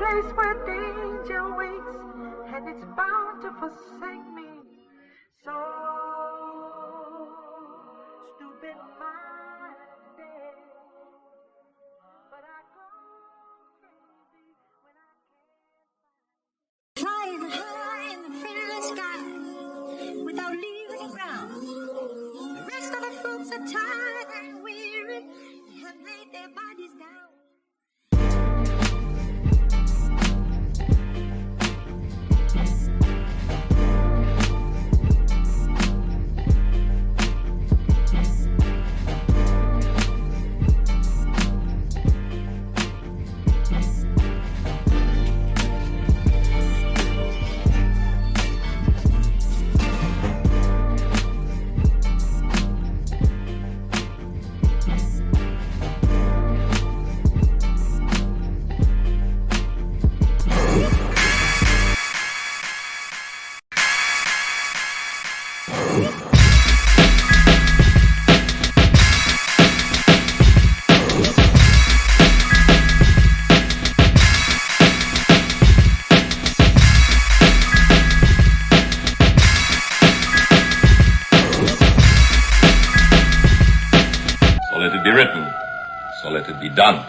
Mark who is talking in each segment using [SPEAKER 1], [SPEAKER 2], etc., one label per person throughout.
[SPEAKER 1] place where danger waits, and it's bound to forsake me. So stupid minded, but I go crazy when I can't. Flying high in the fearless sky, without leaving the ground. The rest of the folks are tired and weary, and have laid their bodies down.
[SPEAKER 2] Done.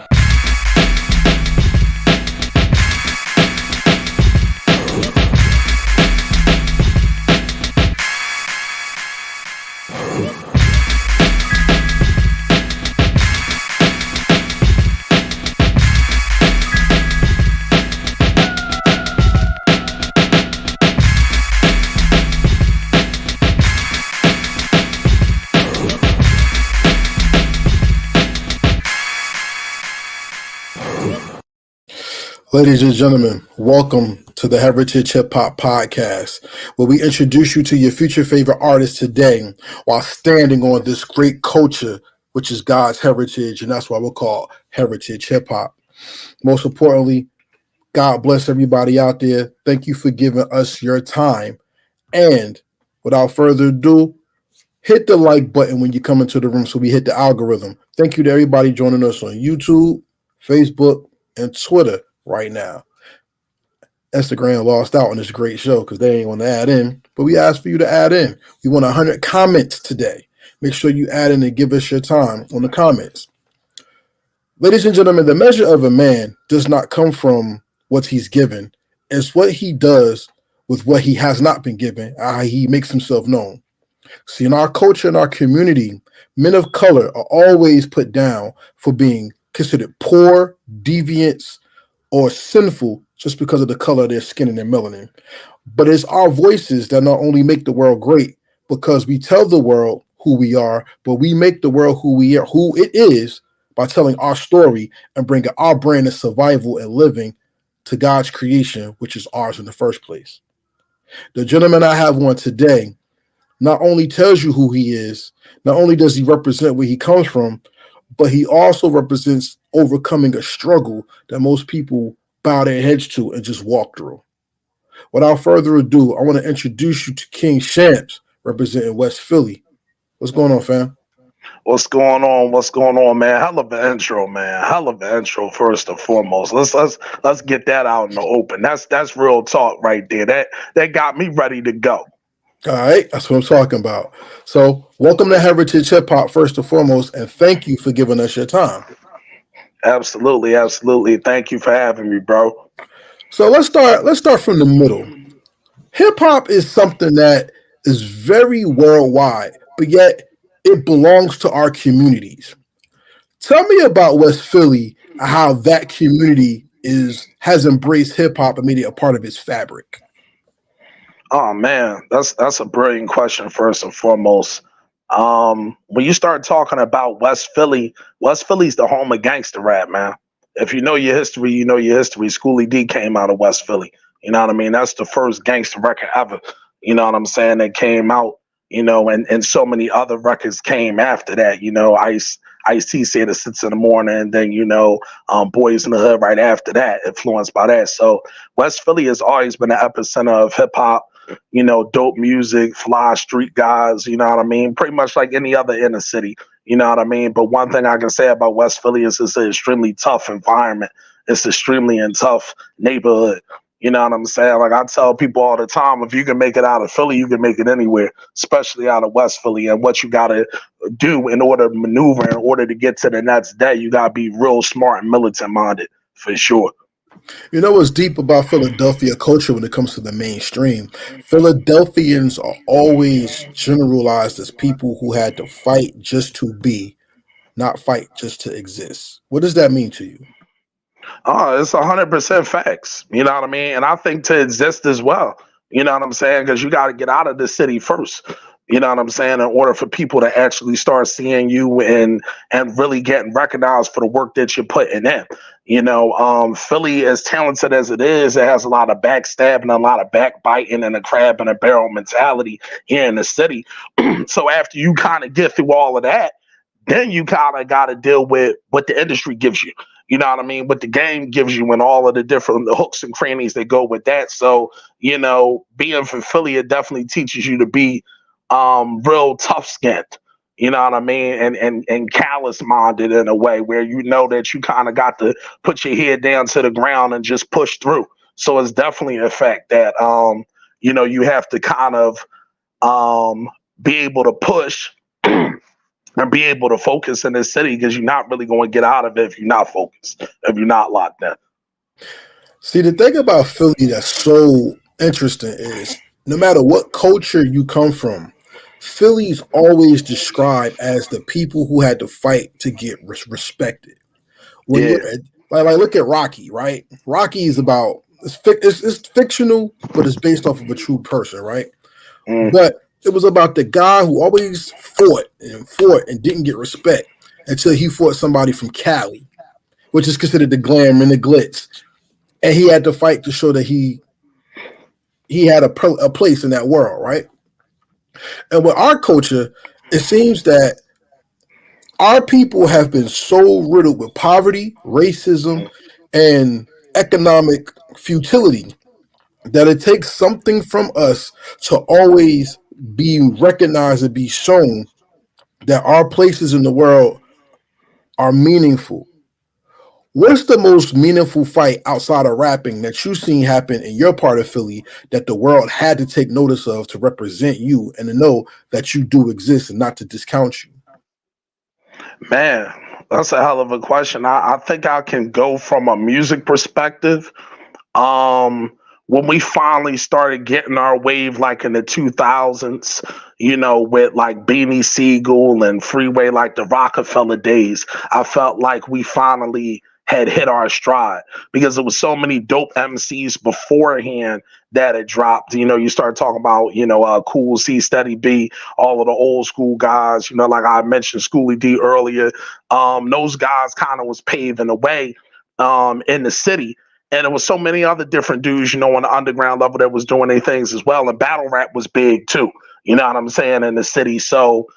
[SPEAKER 3] Ladies and gentlemen, welcome to the Heritage Hip Hop Podcast, where we introduce you to your future favorite artists today while standing on this great culture, which is God's heritage, and that's why we're called Heritage Hip Hop. Most importantly, God bless everybody out there. Thank you for giving us your time. And without further ado, hit the like button when you come into the room so we hit the algorithm. Thank you to everybody joining us on YouTube, Facebook, and Twitter right now. Instagram lost out on this great show because they ain't want to add in, but we asked for you to add in. We want 100 comments today. Make sure you add in and give us your time on the comments. Ladies and gentlemen, the measure of a man does not come from what he's given. It's what he does with what he has not been given, how he makes himself known. See, in our culture, in our community, men of color are always put down for being considered poor, deviants, or sinful just because of the color of their skin and their melanin. But it's our voices that not only make the world great because we tell the world who we are, but we make the world who we are, who it is, by telling our story and bringing our brand of survival and living to God's creation, which is ours in the first place. The gentleman I have on today not only tells you who he is, not only does he represent where he comes from, but he also represents overcoming a struggle that most people bow their heads to and just walk through. Without further ado, I want to introduce you to King Shampz, representing West Philly. What's going on, fam?
[SPEAKER 4] What's going on? What's going on, man? Hell of an intro, man. Hell of an intro, first and foremost. Let's get that out in the open. That's real talk right there. That got me ready to go.
[SPEAKER 3] All right, that's what I'm talking about. So, welcome to Heritage Hip Hop, first and foremost, and thank you for giving us your time.
[SPEAKER 4] Absolutely, absolutely. Thank you for having me, bro.
[SPEAKER 3] So let's start from the middle. Hip hop is something that is very worldwide, but yet it belongs to our communities. Tell me about West Philly, how that community has embraced hip hop and made it a part of its fabric.
[SPEAKER 4] Oh man, that's a brilliant question. First and foremost, when you start talking about West Philly's the home of gangster rap, man. If you know your history, you know your history. Schoolie D came out of West Philly. You know what I mean? That's the first gangster record ever. You know what I'm saying? That came out. You know, and so many other records came after that. You know, Ice-T said it 6 in the morning, and then, you know, Boys in the Hood right after that, influenced by that. So West Philly has always been the epicenter of hip hop. dope music, fly street guys, you know what I mean? Pretty much like any other inner city, you know what I mean? But one thing I can say about West Philly is it's an extremely tough environment. It's extremely and tough neighborhood. You know what I'm saying? Like I tell people all the time, if you can make it out of Philly, you can make it anywhere, especially out of West Philly. And what you got to do in order to maneuver, in order to get to the next day, you got to be real smart and militant minded for sure.
[SPEAKER 3] You know what's deep about Philadelphia culture when it comes to the mainstream? Philadelphians are always generalized as people who had to fight just to be, not fight just to exist. What does that mean to you?
[SPEAKER 4] Oh, it's 100% facts. You know what I mean? And I think to exist as well. You know what I'm saying? Because you got to get out of the city first. You know what I'm saying? In order for people to actually start seeing you and really getting recognized for the work that you're putting in. Philly, as talented as it is, it has a lot of backstabbing, a lot of backbiting, and a crab in a barrel mentality here in the city. So after you kind of get through all of that, then you kind of got to deal with what the industry gives you. You know what I mean? What the game gives you and all of the different hooks and crannies that go with that. So, being from Philly, it definitely teaches you to be real tough skinned. You know what I mean? And callous minded in a way where you know that you kind of got to put your head down to the ground and just push through. So it's definitely a fact that you have to kind of be able to push and be able to focus in this city because you're not really going to get out of it if you're not focused, if you're not locked in.
[SPEAKER 3] See, the thing about Philly that's so interesting is no matter what culture you come from, Philly's always described as the people who had to fight to get respected. When
[SPEAKER 4] Yeah.
[SPEAKER 3] you're like look at Rocky, right? Rocky is about it's fictional, but it's based off of a true person, right?
[SPEAKER 4] Mm.
[SPEAKER 3] But it was about the guy who always fought and didn't get respect until he fought somebody from Cali, which is considered the glam and the glitz, and he had to fight to show that he had a place in that world, right? And with our culture, it seems that our people have been so riddled with poverty, racism, and economic futility that it takes something from us to always be recognized and be shown that our places in the world are meaningful. What's the most meaningful fight outside of rapping that you've seen happen in your part of Philly that the world had to take notice of to represent you and to know that you do exist and not to discount you?
[SPEAKER 4] Man, that's a hell of a question. I think I can go from a music perspective. When we finally started getting our wave, like in the 2000s, with like Beanie Siegel and Freeway, like the Rockefeller days, I felt like we finally had hit our stride because there was so many dope MCs beforehand that had dropped. You start talking about, Cool C, Steady B, all of the old school guys, like I mentioned Schoolie D earlier. Those guys kind of was paving the way in the city. And there was so many other different dudes, on the underground level that was doing their things as well. And battle rap was big too. You know what I'm saying, in the city. So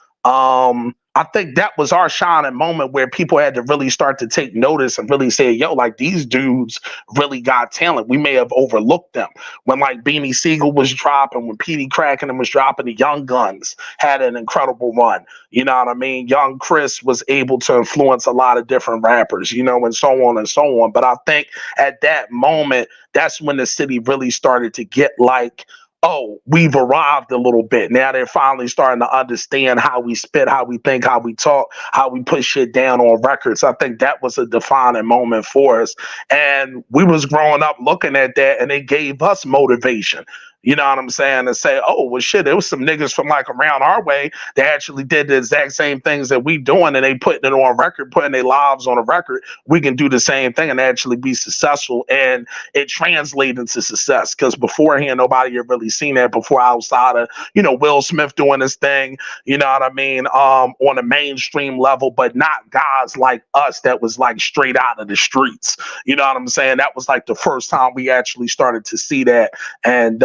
[SPEAKER 4] I think that was our shining moment where people had to really start to take notice and really say, yo, like these dudes really got talent. We may have overlooked them. When like Beanie Siegel was dropping, when Petey Kraken was dropping, the Young Guns had an incredible run. You know what I mean? Young Chris was able to influence a lot of different rappers, and so on and so on. But I think at that moment, that's when the city really started to get like, oh, we've arrived a little bit. Now they're finally starting to understand how we spit, how we think, how we talk, how we put shit down on records. I think that was a defining moment for us. And we was growing up looking at that, and it gave us motivation. You know what I'm saying? And say, oh, well, shit, there was some niggas from like around our way that actually did the exact same things that we doing, and they putting it on record, putting their lives on a record. We can do the same thing and actually be successful. And it translated into success because beforehand, nobody had really seen that before outside of, Will Smith doing this thing, you know what I mean, on a mainstream level, but not guys like us that was like straight out of the streets. You know what I'm saying? That was like the first time we actually started to see that. And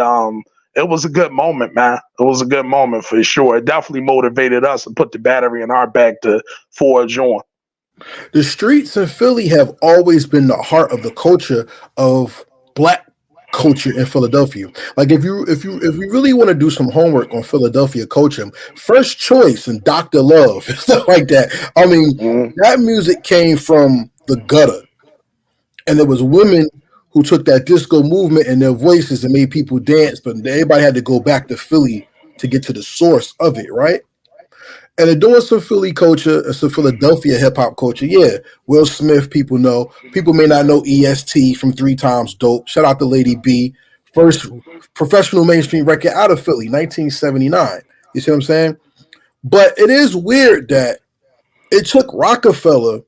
[SPEAKER 4] it was a good moment, man. It was a good moment for sure. It definitely motivated us and put the battery in our back to forge on.
[SPEAKER 3] The streets in Philly have always been the heart of the culture of black culture in Philadelphia. Like if you really want to do some homework on Philadelphia culture, First Choice and Dr. Love and stuff like that. I mean,
[SPEAKER 4] Mm.
[SPEAKER 3] that music came from the gutter, and there was women who took that disco movement in their voices and made people dance, but everybody had to go back to Philly to get to the source of it, right? And they're doing some Philly culture, some Philadelphia hip hop culture. Yeah, Will Smith, people know. People may not know EST from Three Times Dope. Shout out to Lady B. First professional mainstream record out of Philly, 1979. You see what I'm saying? But it is weird that it took Rockefeller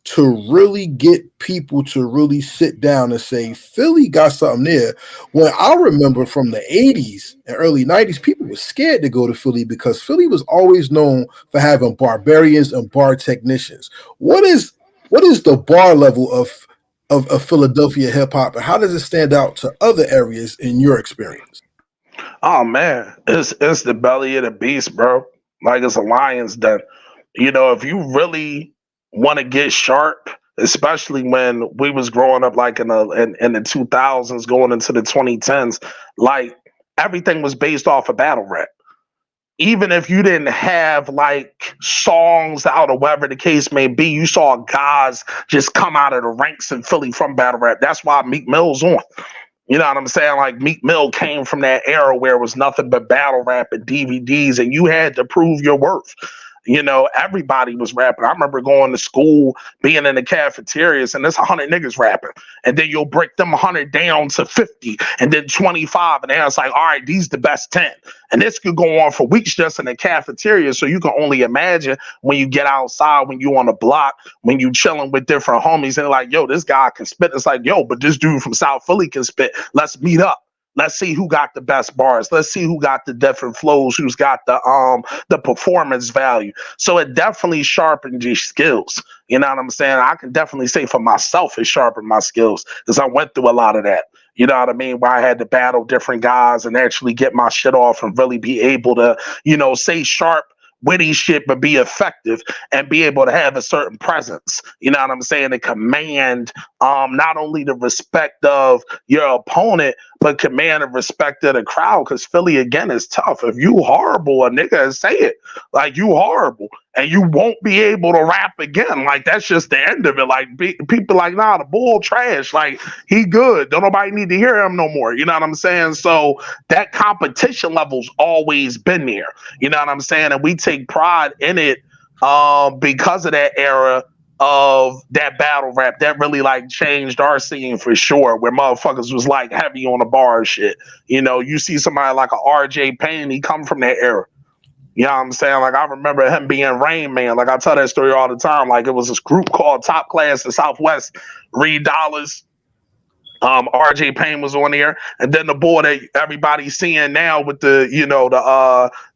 [SPEAKER 3] to really get people to really sit down and say Philly got something there. When I remember from the 80s and early 90s, people were scared to go to Philly because Philly was always known for having barbarians and bar technicians. What is the bar level of Philadelphia hip hop, and how does it stand out to other areas in your experience?
[SPEAKER 4] Oh man, it's the belly of the beast, bro. Like it's a lion's den. You know, if you really want to get sharp, especially when we was growing up, like in the 2000s, going into the 2010s, like everything was based off of battle rap. Even if you didn't have like songs out or whatever the case may be, you saw guys just come out of the ranks in Philly from battle rap. That's why Meek Mill's on. You know what I'm saying? Like Meek Mill came from that era where it was nothing but battle rap and DVDs, and you had to prove your worth. You know, everybody was rapping. I remember going to school, being in the cafeterias, and there's 100 niggas rapping. And then you'll break them 100 down to 50 and then 25. And then it's like, all right, these the best 10. And this could go on for weeks just in the cafeteria. So you can only imagine when you get outside, when you on the block, when you chilling with different homies, and like, yo, this guy can spit. It's like, yo, but this dude from South Philly can spit. Let's meet up. Let's see who got the best bars. Let's see who got the different flows, who's got the performance value. So it definitely sharpened your skills. You know what I'm saying? I can definitely say for myself, it sharpened my skills because I went through a lot of that. You know what I mean? Where I had to battle different guys and actually get my shit off and really be able to, say sharp, witty shit, but be effective and be able to have a certain presence. You know what I'm saying? To command not only the respect of your opponent, but command the respect of the crowd. Because Philly, again, is tough. If you horrible, a nigga say it. Like, you horrible. And you won't be able to rap again. Like, that's just the end of it. Like, people like, nah, the bull trash. Like, he good. Don't nobody need to hear him no more. You know what I'm saying? So that competition level's always been there. You know what I'm saying? And we take pride in it because of that era of that battle rap that really like changed our scene for sure, where motherfuckers was like heavy on the bar shit. You see somebody like a RJ Payne, he come from that era. You know what I'm saying? Like, I remember him being Rain Man. Like, I tell that story all the time. Like, it was this group called Top Class in Southwest, Reed Dollars. RJ Payne was on there, and then the boy that everybody's seeing now with the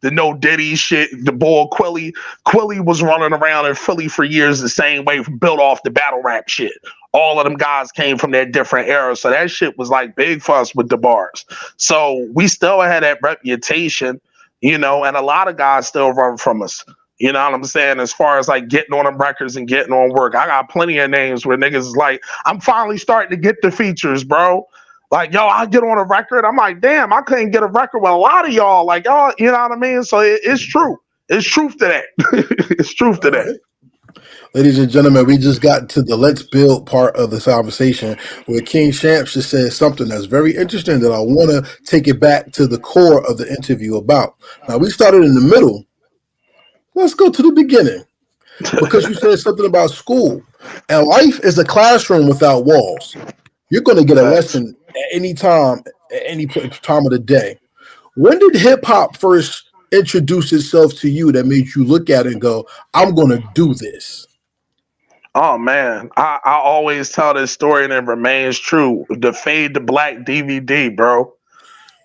[SPEAKER 4] No Diddy shit, the boy Quilly was running around in Philly for years the same way, built off the battle rap shit. All of them guys came from that different era, so that shit was like big for us with the bars. So we still had that reputation, and a lot of guys still run from us. You know what I'm saying? As far as like getting on them records and getting on work, I got plenty of names where niggas is like, I'm finally starting to get the features, bro. Like, yo, I get on a record. I'm like, damn, I couldn't get a record with a lot of y'all. Like, y'all, you know what I mean? So it's true. It's truth to that. It's truth to that.
[SPEAKER 3] Ladies and gentlemen, we just got to the let's build part of this conversation where King Shampz just said something that's very interesting that I want to take it back to the core of the interview about. Now, we started in the middle. Let's go to the beginning, because you said something about school, and life is a classroom without walls. You're going to get a lesson at any time of the day. When did hip hop first introduce itself to you that made you look at it and go, I'm going to do this?
[SPEAKER 4] Oh man, I always tell this story and it remains true. The Fade to Black DVD, bro,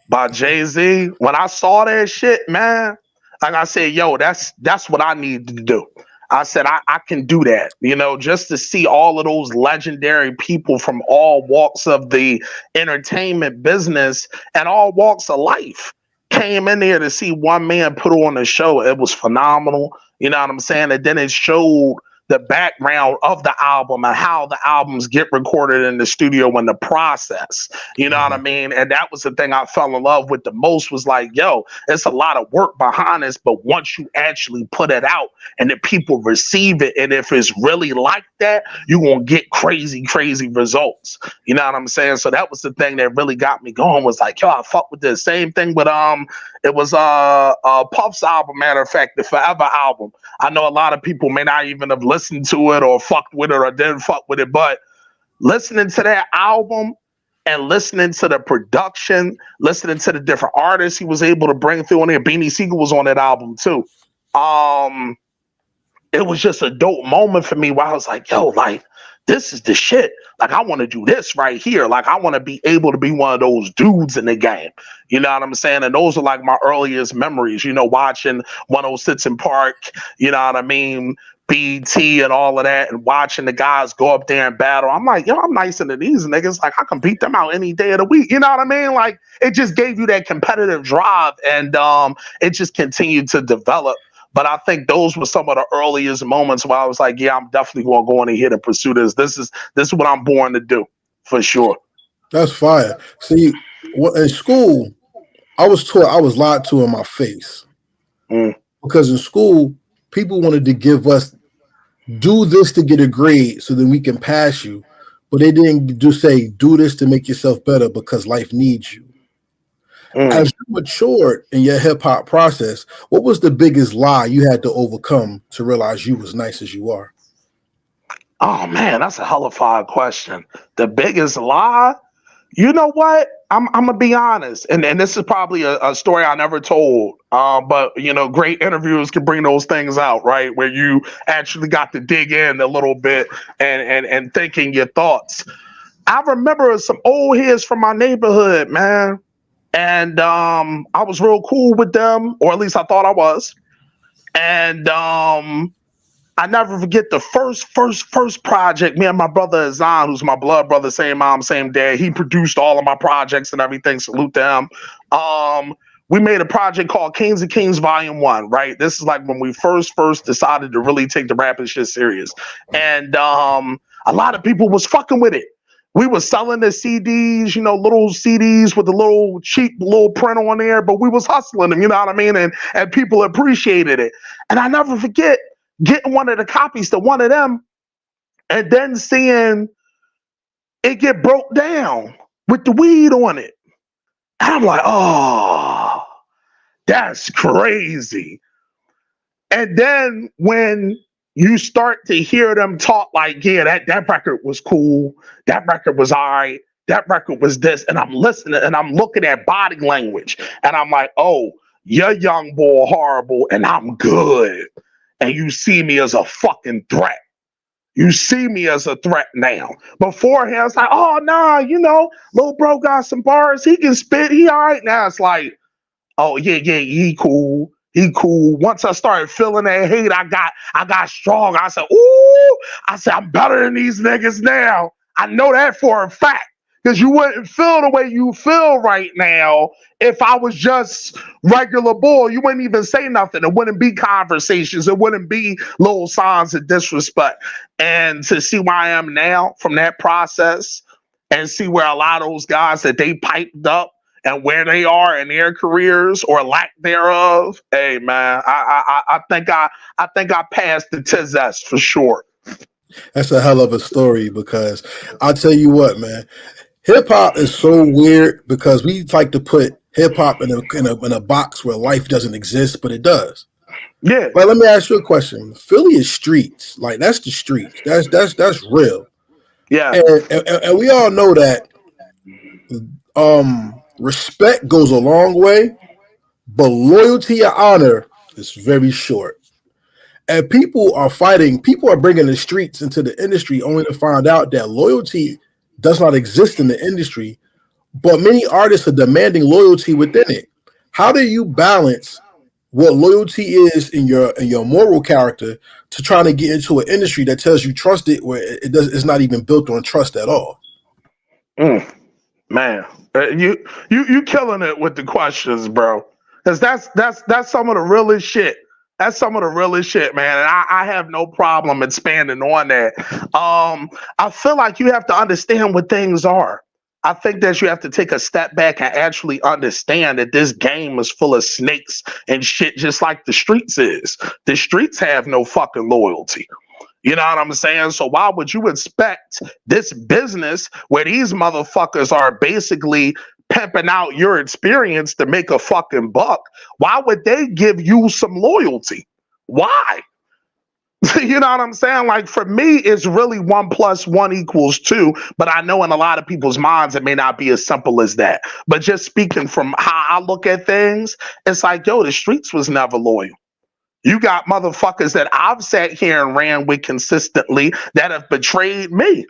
[SPEAKER 4] by Jay-Z. When I saw that shit, man, like I said, yo, that's what I need to do. I said, I can do that, just to see all of those legendary people from all walks of the entertainment business and all walks of life came in there to see one man put on a show. It was phenomenal. You know what I'm saying? And then it showed the background of the album and how the albums get recorded in the studio and the process. You know what I mean? And that was the thing I fell in love with the most, was like, yo, it's a lot of work behind this, but once you actually put it out and the people receive it, and if it's really like that, you're gonna get crazy results. You know what I'm saying? So that was the thing that really got me going, was like, yo, I fuck with this. Same thing with it was Puff's album, matter of fact, the Forever album. I know a lot of people may not even have listened to it or fucked with it or didn't fuck with it, but listening to that album and listening to the production, listening to the different artists he was able to bring through on there. Beanie Siegel was on that album too. It was just a dope moment for me where I was like, yo, like, this is the shit. Like, I want to do this right here. Like, I want to be able to be one of those dudes in the game. You know what I'm saying? And those are like my earliest memories, you know, watching 106 in Park, you know what I mean? BT and all of that, and watching the guys go up there and battle. I'm like, yo, I'm nicer than these niggas. Like, I can beat them out any day of the week. You know what I mean? Like, it just gave you that competitive drive, and it just continued to develop. But I think those were some of the earliest moments where I was like, yeah, I'm definitely going to go in here to pursue this. This is what I'm born to do, for sure.
[SPEAKER 3] That's fire. See, in school, I was lied to in my face. Because in school, people wanted to give us, do this to get a grade so then we can pass you. But they didn't say, do this to make yourself better because life needs you. As you matured in your hip hop process, what was the biggest lie you had to overcome to realize you was nice as you are?
[SPEAKER 4] Oh man, that's a hell of a fire question. The biggest lie? You know what? I'm gonna be honest, and this is probably a story I never told. But you know, great interviews can bring those things out, right? Where you actually got to dig in a little bit and thinking your thoughts. I remember some old heads from my neighborhood, man. And I was real cool with them, or at least I thought I was. And I never forget the first project. Me and my brother Azan, who's my blood brother, same mom, same dad. He produced all of my projects and everything. Salute to him. We made a project called Kings of Kings Volume 1, right? This is like when we first decided to really take the rapping shit serious. And a lot of people was fucking with it. We were selling the CDs, you know, little CDs with a little cheap little print on there, but we was hustling them, you know what I mean? And people appreciated it. And I never forget getting one of the copies to one of them and then seeing it get broke down with the weed on it. And I'm like, oh, that's crazy. And then when you start to hear them talk like, yeah, that record was cool. That record was all right. That record was this. And I'm listening and I'm looking at body language. And I'm like, oh, you're young boy horrible and I'm good. And you see me as a fucking threat. You see me as a threat now. Beforehand, it's like, oh, nah, you know, little bro got some bars. He can spit. He all right. Now it's like, oh, yeah, he cool. He cool. Once I started feeling that hate, I got strong. I said, ooh, I'm better than these niggas now. I know that for a fact. Because you wouldn't feel the way you feel right now if I was just regular boy. You wouldn't even say nothing. It wouldn't be conversations. It wouldn't be little signs of disrespect. And to see where I am now from that process and see where a lot of those guys that they piped up and where they are in their careers or lack thereof, hey man, I think I passed the test for sure.
[SPEAKER 3] That's a hell of a story because I'll tell you what, man. Hip hop is so weird because we like to put hip hop in a box where life doesn't exist, but it does.
[SPEAKER 4] Yeah.
[SPEAKER 3] But let me ask you a question. Philly is streets, like that's the streets. That's real.
[SPEAKER 4] Yeah.
[SPEAKER 3] And we all know that. Respect goes a long way, but loyalty and honor is very short. And people are bringing the streets into the industry only to find out that loyalty does not exist in the industry, but many artists are demanding loyalty within it. How do you balance what loyalty is in your moral character to trying to get into an industry that tells you trust it where it's not even built on trust at all?
[SPEAKER 4] Man, you killing it with the questions, bro. Because that's some of the realest shit. That's some of the realest shit, man. And I have no problem expanding on that. I feel like you have to understand what things are. I think that you have to take a step back and actually understand that this game is full of snakes and shit, just like the streets is. The streets have no fucking loyalty. You know what I'm saying? So why would you expect this business where these motherfuckers are basically pimping out your experience to make a fucking buck? Why would they give you some loyalty? Why? You know what I'm saying? Like, for me, it's really 1 + 1 = 2. But I know in a lot of people's minds, it may not be as simple as that. But just speaking from how I look at things, it's like, yo, the streets was never loyal. You got motherfuckers that I've sat here and ran with consistently that have betrayed me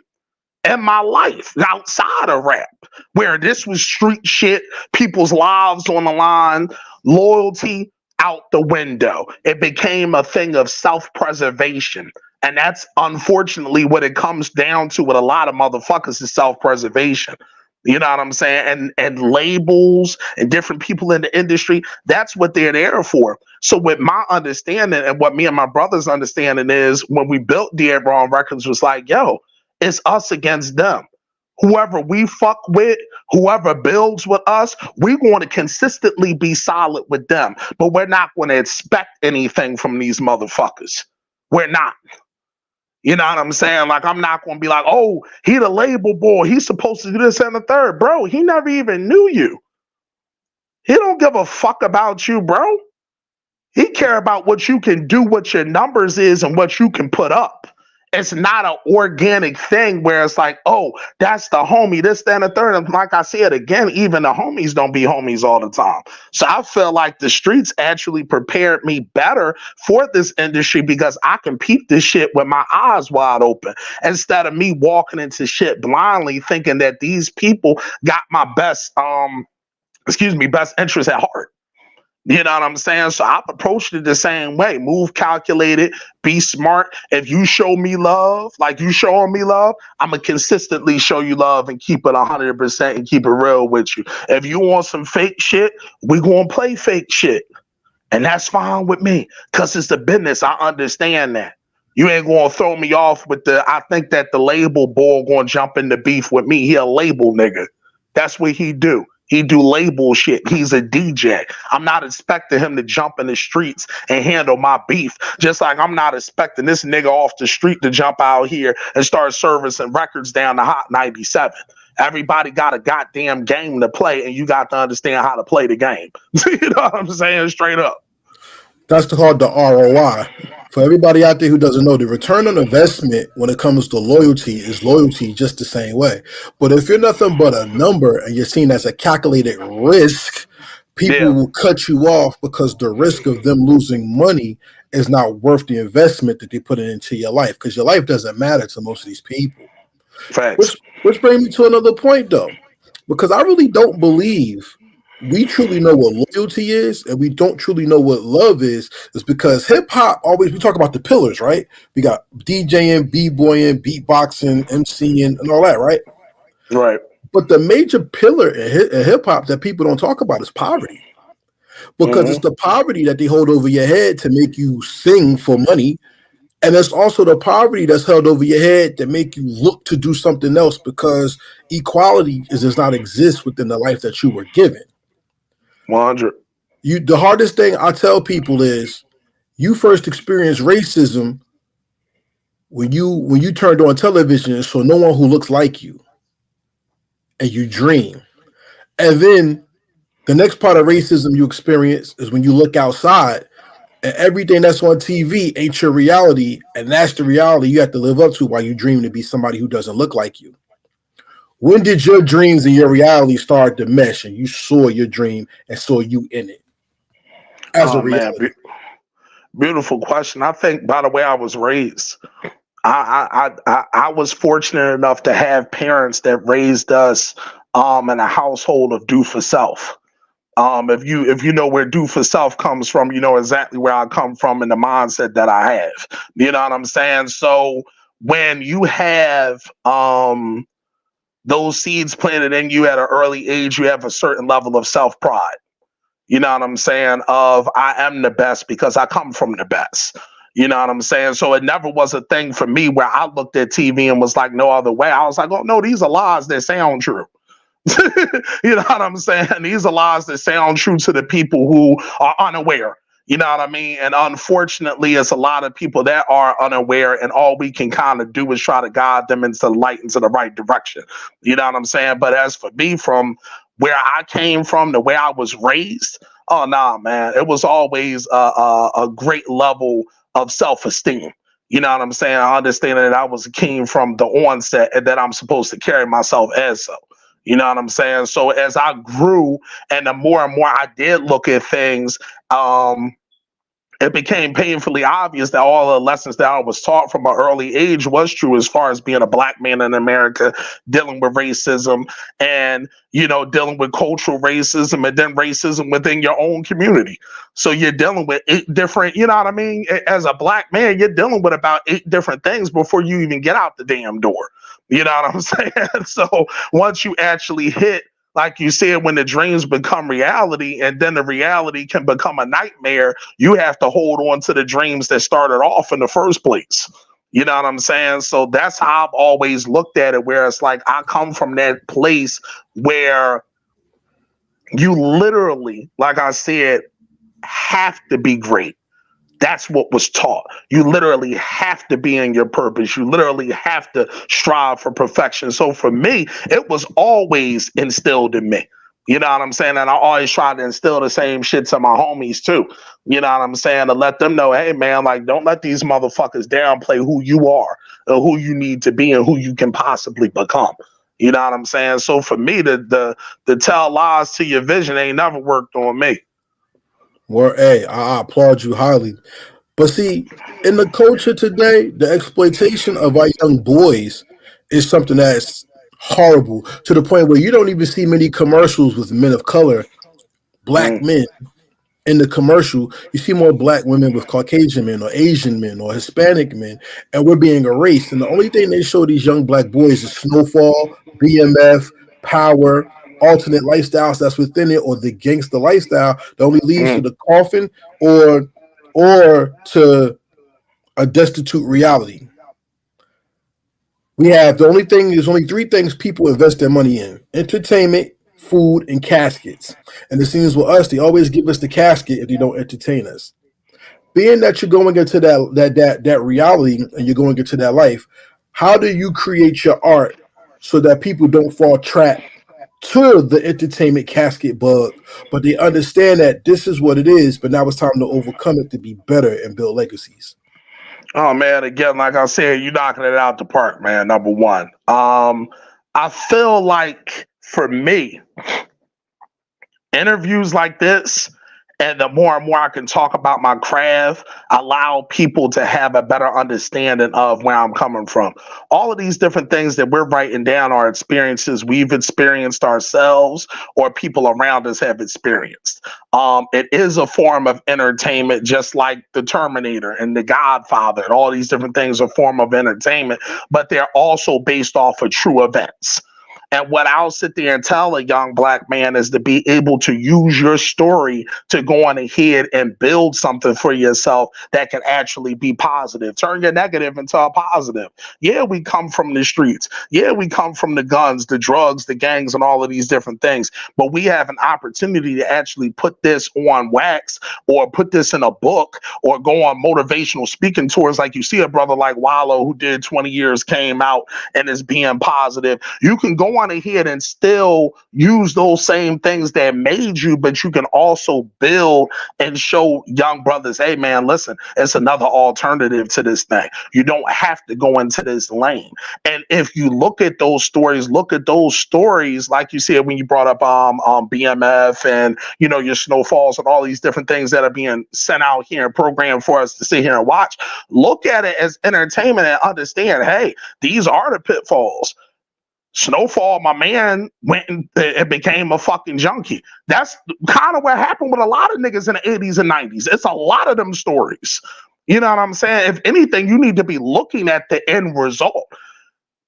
[SPEAKER 4] in my life outside of rap, where this was street shit, people's lives on the line, loyalty out the window. It became a thing of self-preservation. And that's unfortunately what it comes down to with a lot of motherfuckers is self-preservation. You know what I'm saying? And labels and different people in the industry, that's what they're there for. So with my understanding and what me and my brother's understanding is, when we built Dead Wrong Records, was like, yo, it's us against them. Whoever we fuck with, whoever builds with us, we're going to consistently be solid with them. But we're not going to expect anything from these motherfuckers. We're not. You know what I'm saying? Like, I'm not going to be like, oh, he the label boy, he's supposed to do this and the third. Bro, he never even knew you. He don't give a fuck about you, bro. He care about what you can do, what your numbers is, and what you can put up. It's not an organic thing where it's like, oh, that's the homie, this, that, and the third. And like I said, again, even the homies don't be homies all the time. So I feel like the streets actually prepared me better for this industry because I can peep this shit with my eyes wide open instead of me walking into shit blindly thinking that these people got my best interest at heart. You know what I'm saying? So I've approached it the same way. Move calculated, be smart. If you show me love, like you showing me love, I'm going to consistently show you love and keep it 100% and keep it real with you. If you want some fake shit, we going to play fake shit. And that's fine with me because it's the business. I understand that. You ain't going to throw me off with I think that the label boy going to jump into beef with me. He a label nigga. That's what he do. He do label shit. He's a DJ. I'm not expecting him to jump in the streets and handle my beef. Just like I'm not expecting this nigga off the street to jump out here and start servicing records down the Hot 97. Everybody got a goddamn game to play, and you got to understand how to play the game. You know what I'm saying? Straight up.
[SPEAKER 3] That's called the ROI. For everybody out there who doesn't know, the return on investment when it comes to loyalty is loyalty just the same way. But if you're nothing but a number and you're seen as a calculated risk, people will cut you off because the risk of them losing money is not worth the investment that they put into your life, because your life doesn't matter to most of these people.
[SPEAKER 4] Facts.
[SPEAKER 3] Which brings me to another point, though, because I really don't believe we truly know what loyalty is, and we don't truly know what love is because hip hop we talk about the pillars, right? We got DJing, b-boying, beatboxing, MCing, and all that, right?
[SPEAKER 4] Right.
[SPEAKER 3] But the major pillar in hip hop that people don't talk about is poverty, because it's the poverty that they hold over your head to make you sing for money. And it's also the poverty that's held over your head that make you look to do something else, because equality does not exist within the life that you were given.
[SPEAKER 4] 100.
[SPEAKER 3] The hardest thing I tell people is you first experience racism when you turned on television and saw no one who looks like you, and you dream. And then the next part of racism you experience is when you look outside and everything that's on TV ain't your reality, and that's the reality you have to live up to while you dream to be somebody who doesn't look like you. When did your dreams and your reality start to mesh and you saw your dream and saw you in it as a reality?
[SPEAKER 4] Man, beautiful question. I think by the way I was raised, I was fortunate enough to have parents that raised us in a household of do for self. If you know where do for self comes from, you know exactly where I come from and the mindset that I have. You know what I'm saying? So when you have those seeds planted in you at an early age, you have a certain level of self-pride. You know what I'm saying? Of I am the best because I come from the best. You know what I'm saying? So it never was a thing for me where I looked at TV and was like, no other way. I was like, oh no, these are lies that sound true. You know what I'm saying? These are lies that sound true to the people who are unaware. You know what I mean? And unfortunately, it's a lot of people that are unaware, and all we can kind of do is try to guide them into the light, into the right direction. You know what I'm saying? But as for me, from where I came from, the way I was raised, oh nah, man, it was always a great level of self-esteem. You know what I'm saying? I understand that I was a king from the onset, and that I'm supposed to carry myself as so. You know what I'm saying? So as I grew and the more and more I did look at things, it became painfully obvious that all the lessons that I was taught from an early age was true as far as being a black man in America, dealing with racism and, you know, dealing with cultural racism and then racism within your own community. So you're dealing with 8 different, you know what I mean? As a black man, you're dealing with about 8 different things before you even get out the damn door. You know what I'm saying? So once you actually hit, like you said, when the dreams become reality and then the reality can become a nightmare, you have to hold on to the dreams that started off in the first place. You know what I'm saying? So that's how I've always looked at it, where it's like I come from that place where you literally, like I said, have to be great. That's what was taught. You literally have to be in your purpose. You literally have to strive for perfection. So for me, it was always instilled in me. You know what I'm saying? And I always try to instill the same shit to my homies too. You know what I'm saying? To let them know, hey man, like don't let these motherfuckers downplay who you are or who you need to be and who you can possibly become. You know what I'm saying? So for me, the tell lies to your vision ain't never worked on me.
[SPEAKER 3] Well, hey, I applaud you highly. But see, in the culture today, the exploitation of our young boys is something that's horrible to the point where you don't even see many commercials with men of color, black
[SPEAKER 4] Mm,
[SPEAKER 3] men in the commercial. You see more black women with Caucasian men or Asian men or Hispanic men, and we're being erased. And the only thing they show these young black boys is Snowfall, BMF, Power, alternate lifestyles that's within it, or the gangster lifestyle that only leads to
[SPEAKER 4] mm.
[SPEAKER 3] the coffin or to a destitute reality. We have the only thing there's only 3 things people invest their money in: entertainment, food, and caskets. And it seems with us, they always give us the casket if they don't entertain us. Being that you're going into that reality and you're going into that life, how do you create your art so that people don't fall trap to the entertainment casket bug, but they understand that this is what it is, but now it's time to overcome it to be better and build legacies?
[SPEAKER 4] Oh man, again, like I said, you knocking it out the park, man. Number one. I feel like for me, interviews like this, and the more and more I can talk about my craft, allow people to have a better understanding of where I'm coming from. All of these different things that we're writing down are experiences we've experienced ourselves or people around us have experienced. It is a form of entertainment, just like the Terminator and the Godfather, and all these different things are a form of entertainment, but they're also based off of true events. And what I'll sit there and tell a young black man is to be able to use your story to go on ahead and build something for yourself that can actually be positive. Turn your negative into a positive. Yeah, we come from the streets. Yeah, we come from the guns, the drugs, the gangs, and all of these different things. But we have an opportunity to actually put this on wax or put this in a book or go on motivational speaking tours. Like you see a brother like Wallow who did 20 years, came out and is being positive. You can go on ahead and still use those same things that made you, but you can also build and show young brothers, hey man, listen, it's another alternative to this thing. You don't have to go into this lane. And if you look at those stories, like you said when you brought up BMF and you know your Snowfalls and all these different things that are being sent out here and programmed for us to sit here and watch. Look at it as entertainment and understand, hey, these are the pitfalls. Snowfall, my man, went and became a fucking junkie. That's kind of what happened with a lot of niggas in the 80s and 90s. It's a lot of them stories. You know what I'm saying? If anything, you need to be looking at the end result.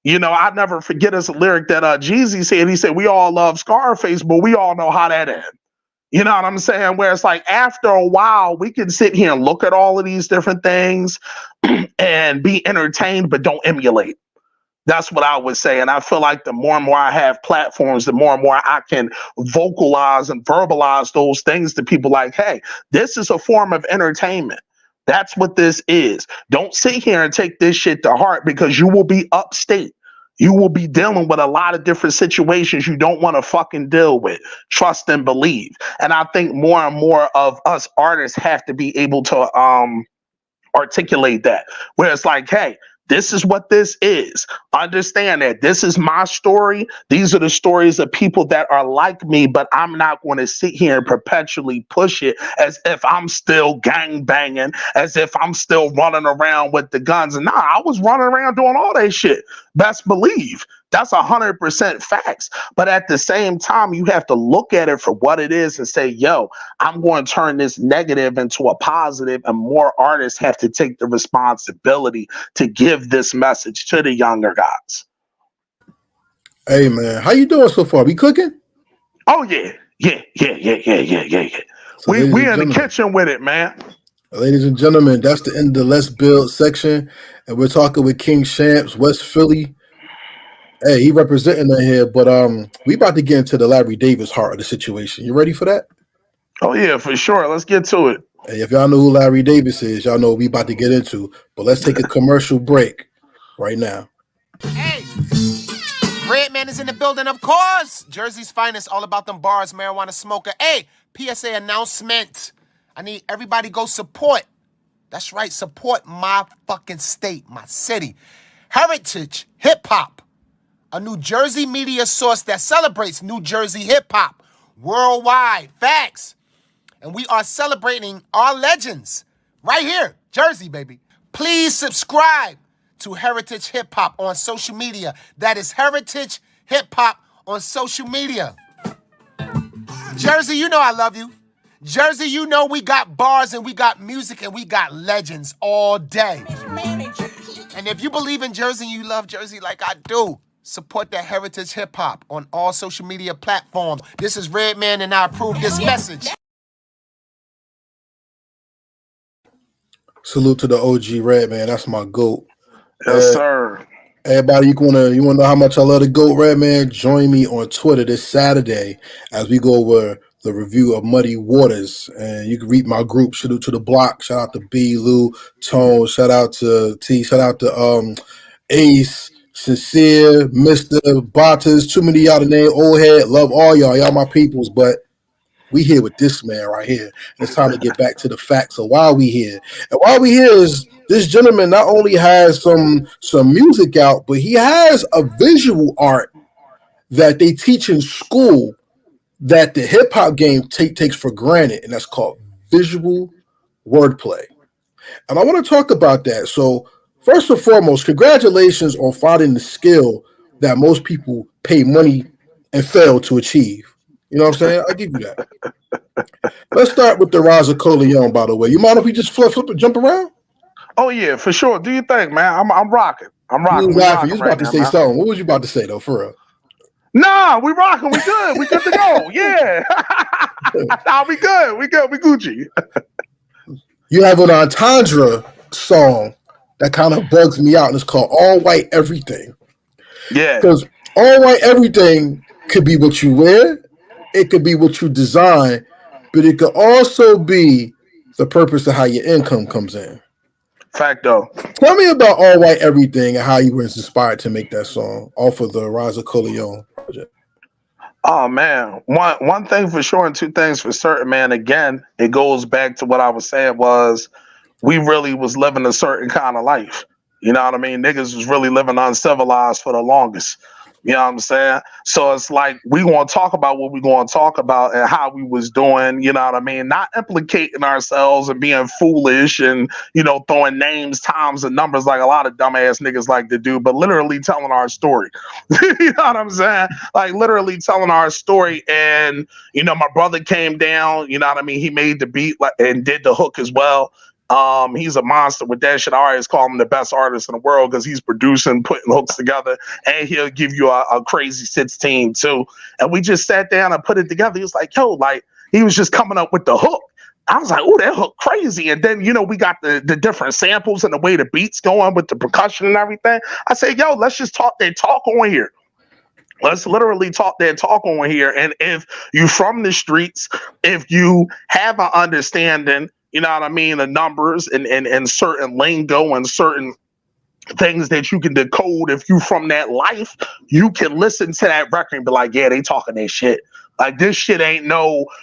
[SPEAKER 4] You know, I never forget this lyric that Jeezy said. He said, we all love Scarface, but we all know how that ends. You know what I'm saying? Where it's like after a while, we can sit here and look at all of these different things and be entertained, but don't emulate. That's what I would say. And I feel like the more and more I have platforms, the more and more I can vocalize and verbalize those things to people like, hey, this is a form of entertainment. That's what this is. Don't sit here and take this shit to heart, because you will be upstate. You will be dealing with a lot of different situations you don't want to fucking deal with. Trust and believe. And I think more and more of us artists have to be able to articulate that, where it's like, hey, this is what this is. Understand that this is my story. These are the stories of people that are like me, but I'm not going to sit here and perpetually push it as if I'm still gang banging, as if I'm still running around with the guns. And nah, I was running around doing all that shit. Best believe. That's 100% facts. But at the same time, you have to look at it for what it is and say, yo, I'm going to turn this negative into a positive, and more artists have to take the responsibility to give this message to the younger guys.
[SPEAKER 3] Hey, man, how you doing so far? We cooking?
[SPEAKER 4] Oh, yeah. Yeah. So we in the kitchen with it, man.
[SPEAKER 3] Ladies and gentlemen, that's the end of the Let's Build section. And we're talking with King Shampz, West Philly. Hey, he representing that here, but we about to get into the Larry Davis heart of the situation. You ready for that?
[SPEAKER 4] Oh, yeah, for sure. Let's get to it.
[SPEAKER 3] Hey, if y'all know who Larry Davis is, y'all know what we about to get into. But let's take a commercial break right now.
[SPEAKER 5] Hey, Redman is in the building, of course. Jersey's finest, all about them bars, marijuana smoker. Hey, PSA announcement. I need everybody go support. That's right, support my fucking state, my city. Heritage Hip Hop, a New Jersey media source that celebrates New Jersey hip hop worldwide. Facts. And we are celebrating our legends right here, Jersey, baby. Please subscribe to Heritage Hip Hop on social media. That is Heritage Hip Hop on social media. Jersey, you know I love you. Jersey, you know we got bars and we got music and we got legends all day. And if you believe in Jersey and you love Jersey like I do, support that Heritage Hip Hop on all social media platforms. This is Redman, and I approve this message.
[SPEAKER 3] Salute to the OG Redman. That's my GOAT.
[SPEAKER 4] Yes, sir.
[SPEAKER 3] Everybody, you wanna know how much I love the GOAT, Redman? Join me on Twitter this Saturday as we go over the review of Muddy Waters. And you can read my group, Salute to the Block. Shout out to B, Lou, Tone. Shout out to T. Shout out to Ace, Sincere, Mr. Botters, too many y'all to name, old head, love all y'all. Y'all my peoples, but we here with this man right here. And it's time to get back to the facts of why we here. And why we here is this gentleman not only has some music out, but he has a visual art that they teach in school that the hip-hop game takes for granted, and that's called visual wordplay. And I want to talk about that. So first and foremost, congratulations on finding the skill that most people pay money and fail to achieve. You know what I'm saying? I give you that. Let's start with the Rise of Corleone, by the way. You mind if we just flip and jump around?
[SPEAKER 4] Oh, yeah, for sure. Do you think, man? I'm rocking. I'm rocking.
[SPEAKER 3] You was about to say something. What was you about to say, though, for real?
[SPEAKER 4] Nah, we rocking. We good. We good to go. Yeah. Nah, we good. We good. We Gucci.
[SPEAKER 3] You have an Entendre song that kind of bugs me out, and it's called All White Everything.
[SPEAKER 4] Yeah.
[SPEAKER 3] Because all white everything could be what you wear, it could be what you design, but it could also be the purpose of how your income comes in.
[SPEAKER 4] Facto.
[SPEAKER 3] Tell me about All White Everything and how you were inspired to make that song off of the Rise of Corleone project.
[SPEAKER 4] Oh, man. One thing for sure and two things for certain, man. Again, it goes back to what I was saying was we really was living a certain kind of life. You know what I mean? Niggas was really living uncivilized for the longest. You know what I'm saying? So it's like we want to talk about what we going to talk about and how we was doing, you know what I mean? Not implicating ourselves and being foolish and, you know, throwing names, times, and numbers like a lot of dumbass niggas like to do, but literally telling our story. You know what I'm saying? Like literally telling our story. And, you know, my brother came down, you know what I mean? He made the beat and did the hook as well. He's a monster with that shit. I always call him the best artist in the world because he's producing, putting hooks together, and he'll give you a crazy 16 too. And we just sat down and put it together. He was like, yo, like, he was just coming up with the hook. I was like, oh, that hook crazy. And then, we got the different samples and the way the beat's going with the percussion and everything. I said, yo, let's just talk that talk on here. Let's literally talk that talk on here. And if you from the streets, if you have an understanding, you know what I mean, the numbers and certain lingo and certain things that you can decode, if you from that life, you can listen to that record and be like, yeah, they talking that shit. Like, this shit ain't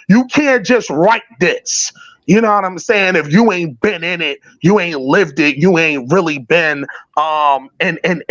[SPEAKER 4] you can't just write this. You know what I'm saying? If you ain't been in it, you ain't lived it, you ain't really been in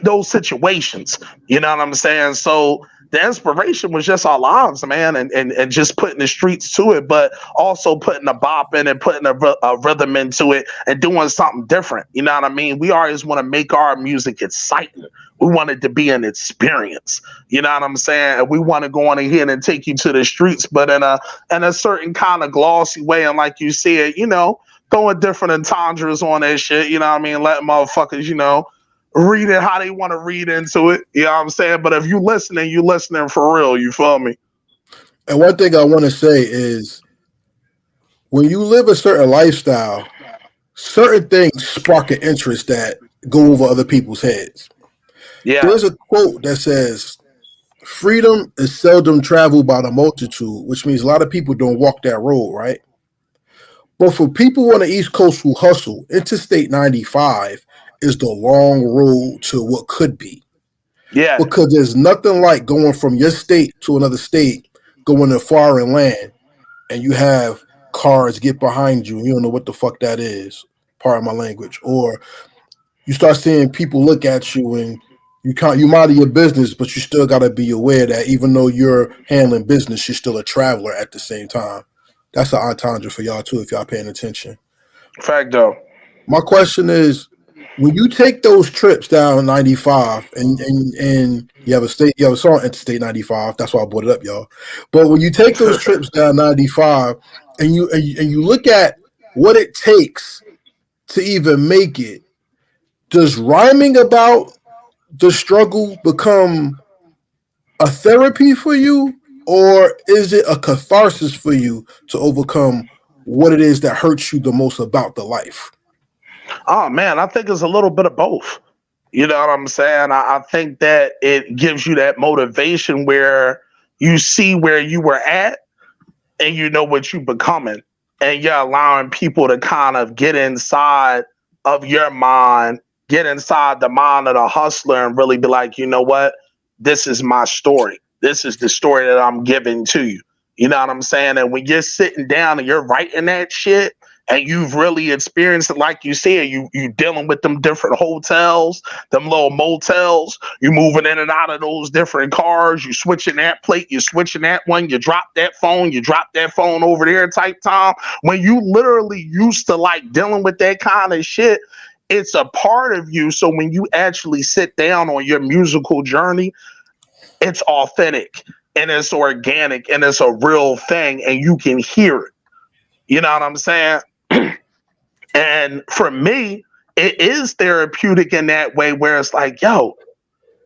[SPEAKER 4] those situations. You know what I'm saying? So the inspiration was just our lives, man, and just putting the streets to it, but also putting a bop in and putting a rhythm into it and doing something different. You know what I mean? We always want to make our music exciting. We want it to be an experience. You know what I'm saying? And we want to go on ahead and take you to the streets, but in a certain kind of glossy way. And like you said, throwing different entendres on that shit. You know what I mean? Letting motherfuckers, read it how they want to read into it. You know what I'm saying? But if you listening for real. You feel me?
[SPEAKER 3] And one thing I want to say is, when you live a certain lifestyle, certain things spark an interest that go over other people's heads.
[SPEAKER 4] Yeah.
[SPEAKER 3] There's a quote that says, freedom is seldom traveled by the multitude, which means a lot of people don't walk that road, right? But for people on the East Coast who hustle, Interstate 95 is the long road to what could be.
[SPEAKER 4] Yeah.
[SPEAKER 3] Because there's nothing like going from your state to another state, going to foreign land, and you have cars get behind you, and you don't know what the fuck that is, pardon my language. Or you start seeing people look at you and you mind your business, but you still got to be aware that even though you're handling business, you're still a traveler at the same time. That's an entendre for y'all too, if y'all paying attention.
[SPEAKER 4] Fact though.
[SPEAKER 3] My question is, when you take those trips down 95 and you have a song Interstate 95, that's why I brought it up, y'all. But when you take those trips down 95 and you look at what it takes to even make it, does rhyming about the struggle become a therapy for you, or is it a catharsis for you to overcome what it is that hurts you the most about the life?
[SPEAKER 4] Oh man, I think it's a little bit of both. You know what I'm saying? I think that it gives you that motivation where you see where you were at and you know what you're becoming. And you're allowing people to kind of get inside of your mind, get inside the mind of the hustler and really be like, you know what? This is my story. This is the story that I'm giving to you. You know what I'm saying? And when you're sitting down and you're writing that shit, and you've really experienced it, like you said, you dealing with them different hotels, them little motels, you moving in and out of those different cars, you switching that plate, you switching that one, you drop that phone over there type time. When you literally used to like dealing with that kind of shit, it's a part of you. So when you actually sit down on your musical journey, it's authentic and it's organic and it's a real thing and you can hear it. You know what I'm saying? And for me, it is therapeutic in that way where it's like, yo,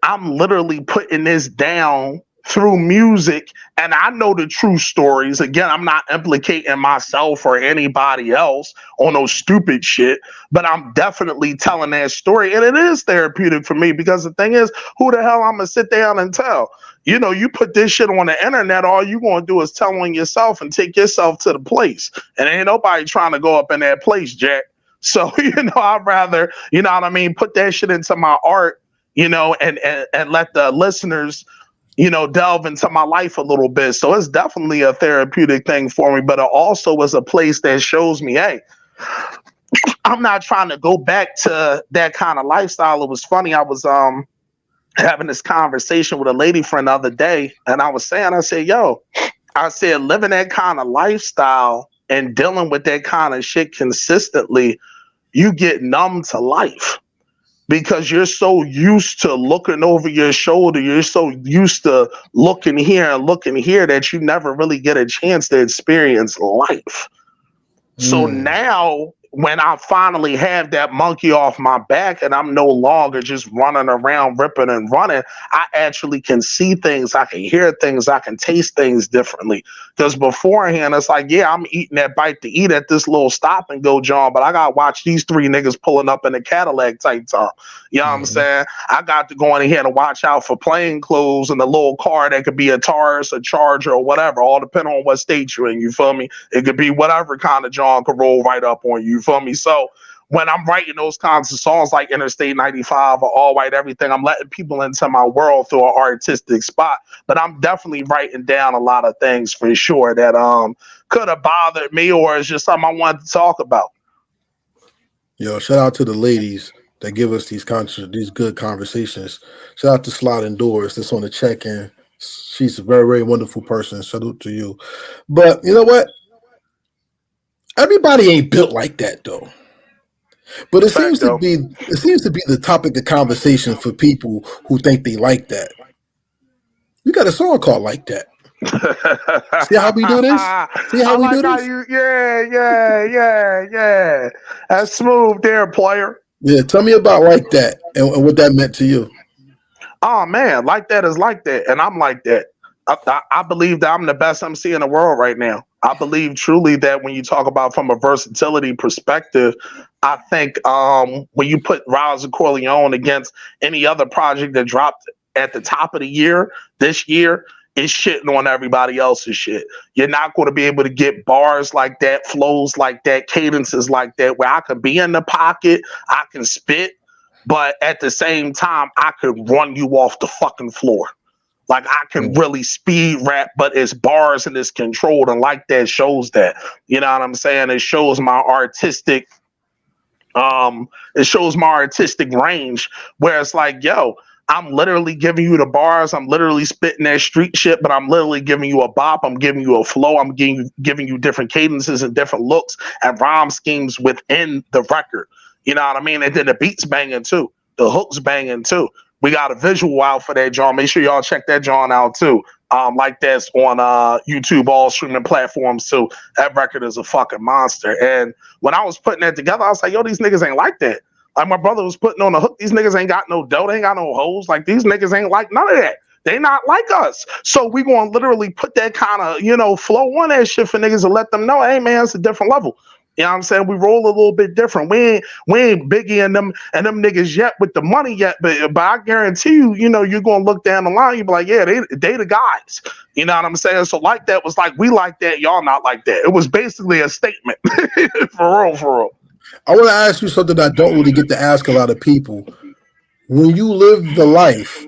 [SPEAKER 4] I'm literally putting this down through music and I know the true stories. Again, I'm not implicating myself or anybody else on no stupid shit, but I'm definitely telling that story. And it is therapeutic for me because the thing is, who the hell I'm going to sit down and tell? You know, you put this shit on the internet, all you going to do is tell on yourself and take yourself to the place. And ain't nobody trying to go up in that place, Jack. So, I'd rather, you know what I mean, put that shit into my art, and let the listeners, delve into my life a little bit. So it's definitely a therapeutic thing for me, but it also is a place that shows me, hey, I'm not trying to go back to that kind of lifestyle. It was funny. I was having this conversation with a lady friend the other day, and I said, living that kind of lifestyle and dealing with that kind of shit consistently, you get numb to life because you're so used to looking over your shoulder. You're so used to looking here and looking here that you never really get a chance to experience life. So now when I finally have that monkey off my back and I'm no longer just running around ripping and running, I actually can see things, I can hear things, I can taste things differently. Because beforehand, it's like, yeah, I'm eating that bite to eat at this little stop and go, John, but I got to watch these three niggas pulling up in a Cadillac type time. You know what I'm saying? I got to go in here and watch out for plain clothes in the little car that could be a Taurus, a Charger, or whatever, all depending on what state you're in. You feel me? It could be whatever kind of John could roll right up on you. You feel me? So when I'm writing those kinds of songs like Interstate 95 or All White Everything, I'm letting people into my world through an artistic spot. But I'm definitely writing down a lot of things for sure that could have bothered me or is just something I wanted to talk about.
[SPEAKER 3] Yo, shout out to the ladies that give us these good conversations. Shout out to Sliding Doors that's on the check-in. She's a very, very wonderful person. Salute to you. But you know what? Everybody ain't built like that though. But it seems to be the topic of conversation for people who think they like that. We got a song called Like That. See how we do this? See how we do this?
[SPEAKER 4] Yeah. That's smooth there, player.
[SPEAKER 3] Yeah, tell me about Like That and what that meant to you.
[SPEAKER 4] Oh man, Like That is like that, and I'm like that. I believe that I'm the best MC in the world right now. I believe truly that when you talk about from a versatility perspective, I think when you put Roz and Corleone against any other project that dropped at the top of the year, this year, is shitting on everybody else's shit. You're not going to be able to get bars like that, flows like that, cadences like that, where I can be in the pocket, I can spit, but at the same time, I could run you off the fucking floor. Like I can really speed rap, but it's bars and it's controlled, and Like That shows that. You know what I'm saying? It shows my artistic, range where it's like, yo, I'm literally giving you the bars, I'm literally spitting that street shit, but I'm literally giving you a bop, I'm giving you a flow, I'm giving you different cadences and different looks and rhyme schemes within the record. You know what I mean? And then the beats banging too, the hooks banging too. We got a visual out for that, John. Make sure y'all check that John out too. Like that's on YouTube, all streaming platforms too. That record is a fucking monster. And when I was putting that together, I was like, yo, these niggas ain't like that. Like my brother was putting on the hook. These niggas ain't got no dough. They ain't got no hoes. Like these niggas ain't like none of that. They not like us. So we gonna literally put that kind of, flow on that shit for niggas to let them know, hey man, it's a different level. You know what I'm saying? We roll a little bit different. We ain't Biggie and them niggas yet with the money yet, but I guarantee you, you're gonna look down the line, you be like, yeah, they the guys. You know what I'm saying? So Like That was like, we like that, y'all not like that. It was basically a statement. For real.
[SPEAKER 3] I want to ask you something that I don't really get to ask a lot of people. When you live the life,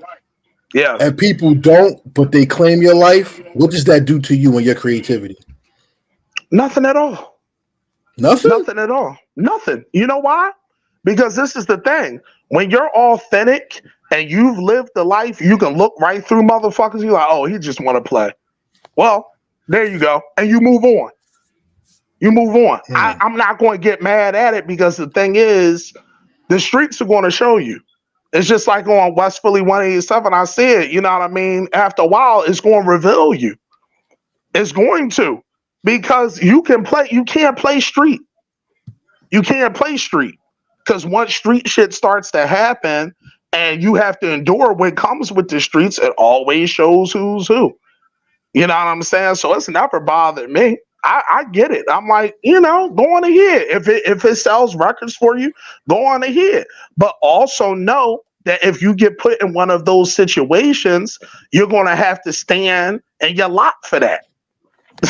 [SPEAKER 4] yeah,
[SPEAKER 3] and people don't, but they claim your life, what does that do to you and your creativity?
[SPEAKER 4] Nothing at all. Nothing at all. Nothing. You know why? Because this is the thing. When you're authentic and you've lived the life, you can look right through motherfuckers. You're like, oh, he just want to play. Well, there you go. And you move on. I'm not going to get mad at it because the thing is, the streets are going to show you. It's just like on West Philly 187. I said, you know what I mean? After a while, it's going to reveal you. It's going to. Because you can't play street. You can't play street. Because once street shit starts to happen and you have to endure what comes with the streets, it always shows who's who. You know what I'm saying? So it's never bothered me. I get it. I'm like, go on ahead. If it sells records for you, go on ahead. But also know that if you get put in one of those situations, you're going to have to stand and you're locked for that.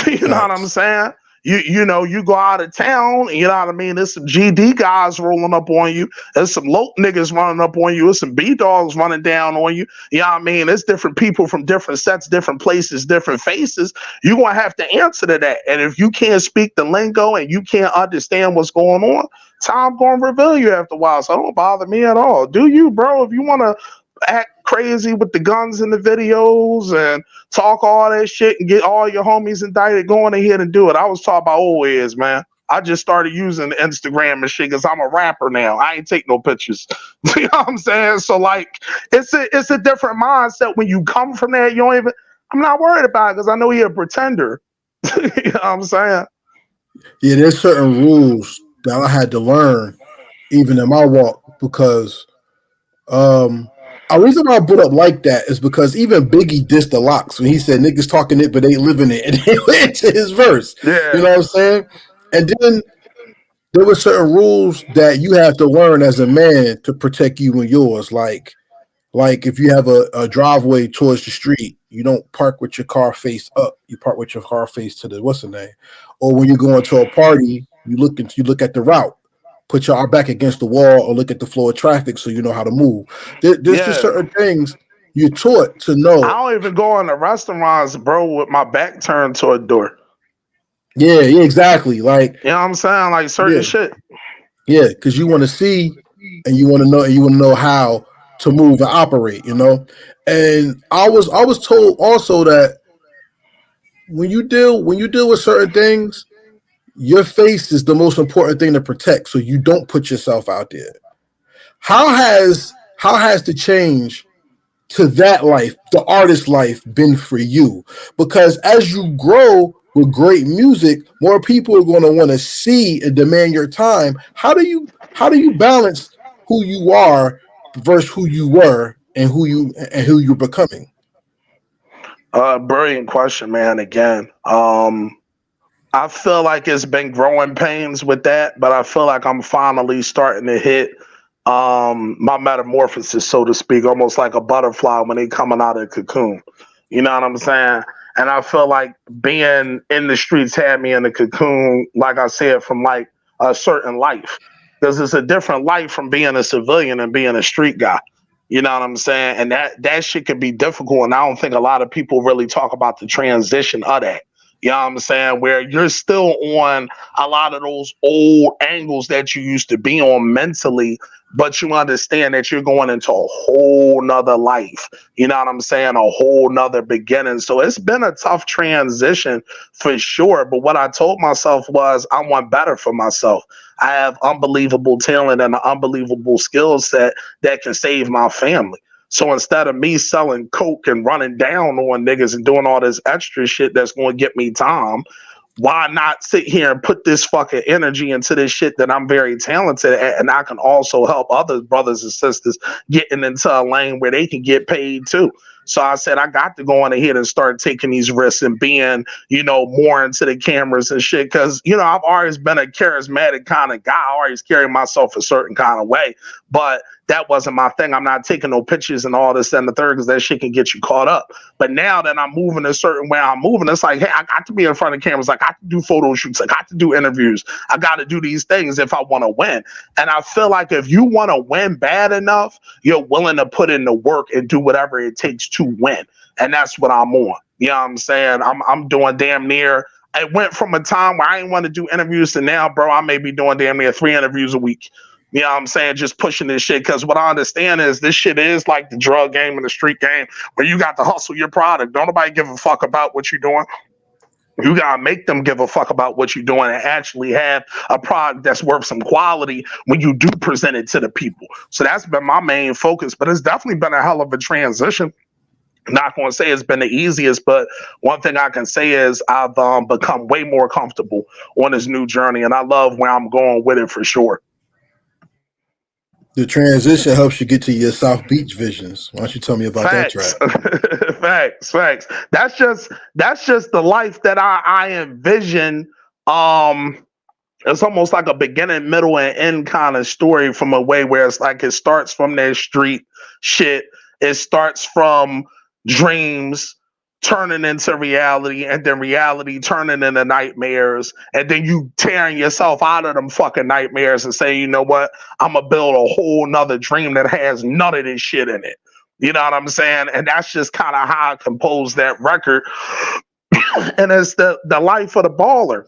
[SPEAKER 4] You know what I'm saying? You go out of town, you know what I mean? There's some GD guys rolling up on you. There's some loc niggas running up on you. There's some B-dogs running down on you. You know what I mean? There's different people from different sets, different places, different faces. You're going to have to answer to that. And if you can't speak the lingo and you can't understand what's going on, time going to reveal you after a while. So it don't bother me at all. Do you, bro? If you want to act crazy with the guns in the videos and talk all that shit and get all your homies indicted, going ahead and do it. I was talking about old heads, man. I just started using Instagram and shit because I'm a rapper now. I ain't take no pictures. You know what I'm saying? So like, it's a different mindset when you come from that. I'm not worried about it because I know you're a pretender. You know what I'm saying?
[SPEAKER 3] Yeah, there's certain rules that I had to learn even in my walk because a reason why I put up like that is because even Biggie dissed the Locks when he said niggas talking it but ain't living it, and he went to his verse. You
[SPEAKER 4] Yeah.
[SPEAKER 3] know what I'm saying? And then there were certain rules that you have to learn as a man to protect you and yours. Like if you have a driveway towards the street, you don't park with your car face up. You park with your car face to the what's the name? Or when you go into a party, you look at the route. Put your back against the wall or look at the flow of traffic so you know how to move. There's just
[SPEAKER 4] Yeah.
[SPEAKER 3] certain things you're taught to
[SPEAKER 4] I
[SPEAKER 3] know.
[SPEAKER 4] don't even go in the restaurants, bro, with my back turned to a door.
[SPEAKER 3] Yeah, exactly. Like,
[SPEAKER 4] You know what I'm saying? Like certain
[SPEAKER 3] yeah,
[SPEAKER 4] shit.
[SPEAKER 3] yeah, because you want to see and you want to know how to move and operate, you know. And I was told also that when you deal with certain things, your face is the most important thing to protect, so you don't put yourself out there. How has the change to that life, the artist life, been for you? Because as you grow with great music, more people are going to want to see and demand your time. How do you balance who you are versus who you were and who you're becoming?
[SPEAKER 4] Brilliant question, man. Again, I feel like it's been growing pains with that, but I feel like I'm finally starting to hit my metamorphosis, so to speak, almost like a butterfly when they coming out of the cocoon. You know what I'm saying? And I feel like being in the streets had me in the cocoon, like I said, from like a certain life. Because it's a different life from being a civilian and being a street guy. You know what I'm saying? And that shit can be difficult. And I don't think a lot of people really talk about the transition of that. You know what I'm saying? Where you're still on a lot of those old angles that you used to be on mentally, but you understand that you're going into a whole nother life. You know what I'm saying? A whole nother beginning. So it's been a tough transition for sure. But what I told myself was I want better for myself. I have unbelievable talent and an unbelievable skill set that can save my family. So instead of me selling coke and running down on niggas and doing all this extra shit that's going to get me time, why not sit here and put this fucking energy into this shit that I'm very talented at, and I can also help other brothers and sisters getting into a lane where they can get paid too. So I said I got to go on ahead and start taking these risks and being, more into the cameras and shit. Cause I've always been a charismatic kind of guy. I always carry myself a certain kind of way. But that wasn't my thing. I'm not taking no pictures and all this and the third because that shit can get you caught up. But now that I'm moving a certain way I'm moving, it's like, hey, I got to be in front of cameras. I got to do photo shoots. I got to do interviews. I got to do these things if I want to win. And I feel like if you want to win bad enough, you're willing to put in the work and do whatever it takes to win. And that's what I'm on. You know what I'm saying? I'm doing damn near. It went from a time where I didn't want to do interviews to now, bro, I may be doing damn near 3 interviews a week. You know what I'm saying? Just pushing this shit. Because what I understand is this shit is like the drug game and the street game where you got to hustle your product. Don't nobody give a fuck about what you're doing. You got to make them give a fuck about what you're doing and actually have a product that's worth some quality when you do present it to the people. So that's been my main focus. But it's definitely been a hell of a transition. Not going to say it's been the easiest, but one thing I can say is I've become way more comfortable on this new journey. And I love where I'm going with it for sure.
[SPEAKER 3] The transition helps you get to your South Beach visions. Why don't you tell me about that track?
[SPEAKER 4] Facts. That's just the life that I envision. It's almost like a beginning, middle, and end kind of story from a way where it's like it starts from that street shit. It starts from dreams turning into reality, and then reality turning into nightmares, and then you tearing yourself out of them fucking nightmares and say, you know what, I'm gonna build a whole nother dream that has none of this shit in it. You know what I'm saying? And that's just kind of how I composed that record. And it's the life of the baller.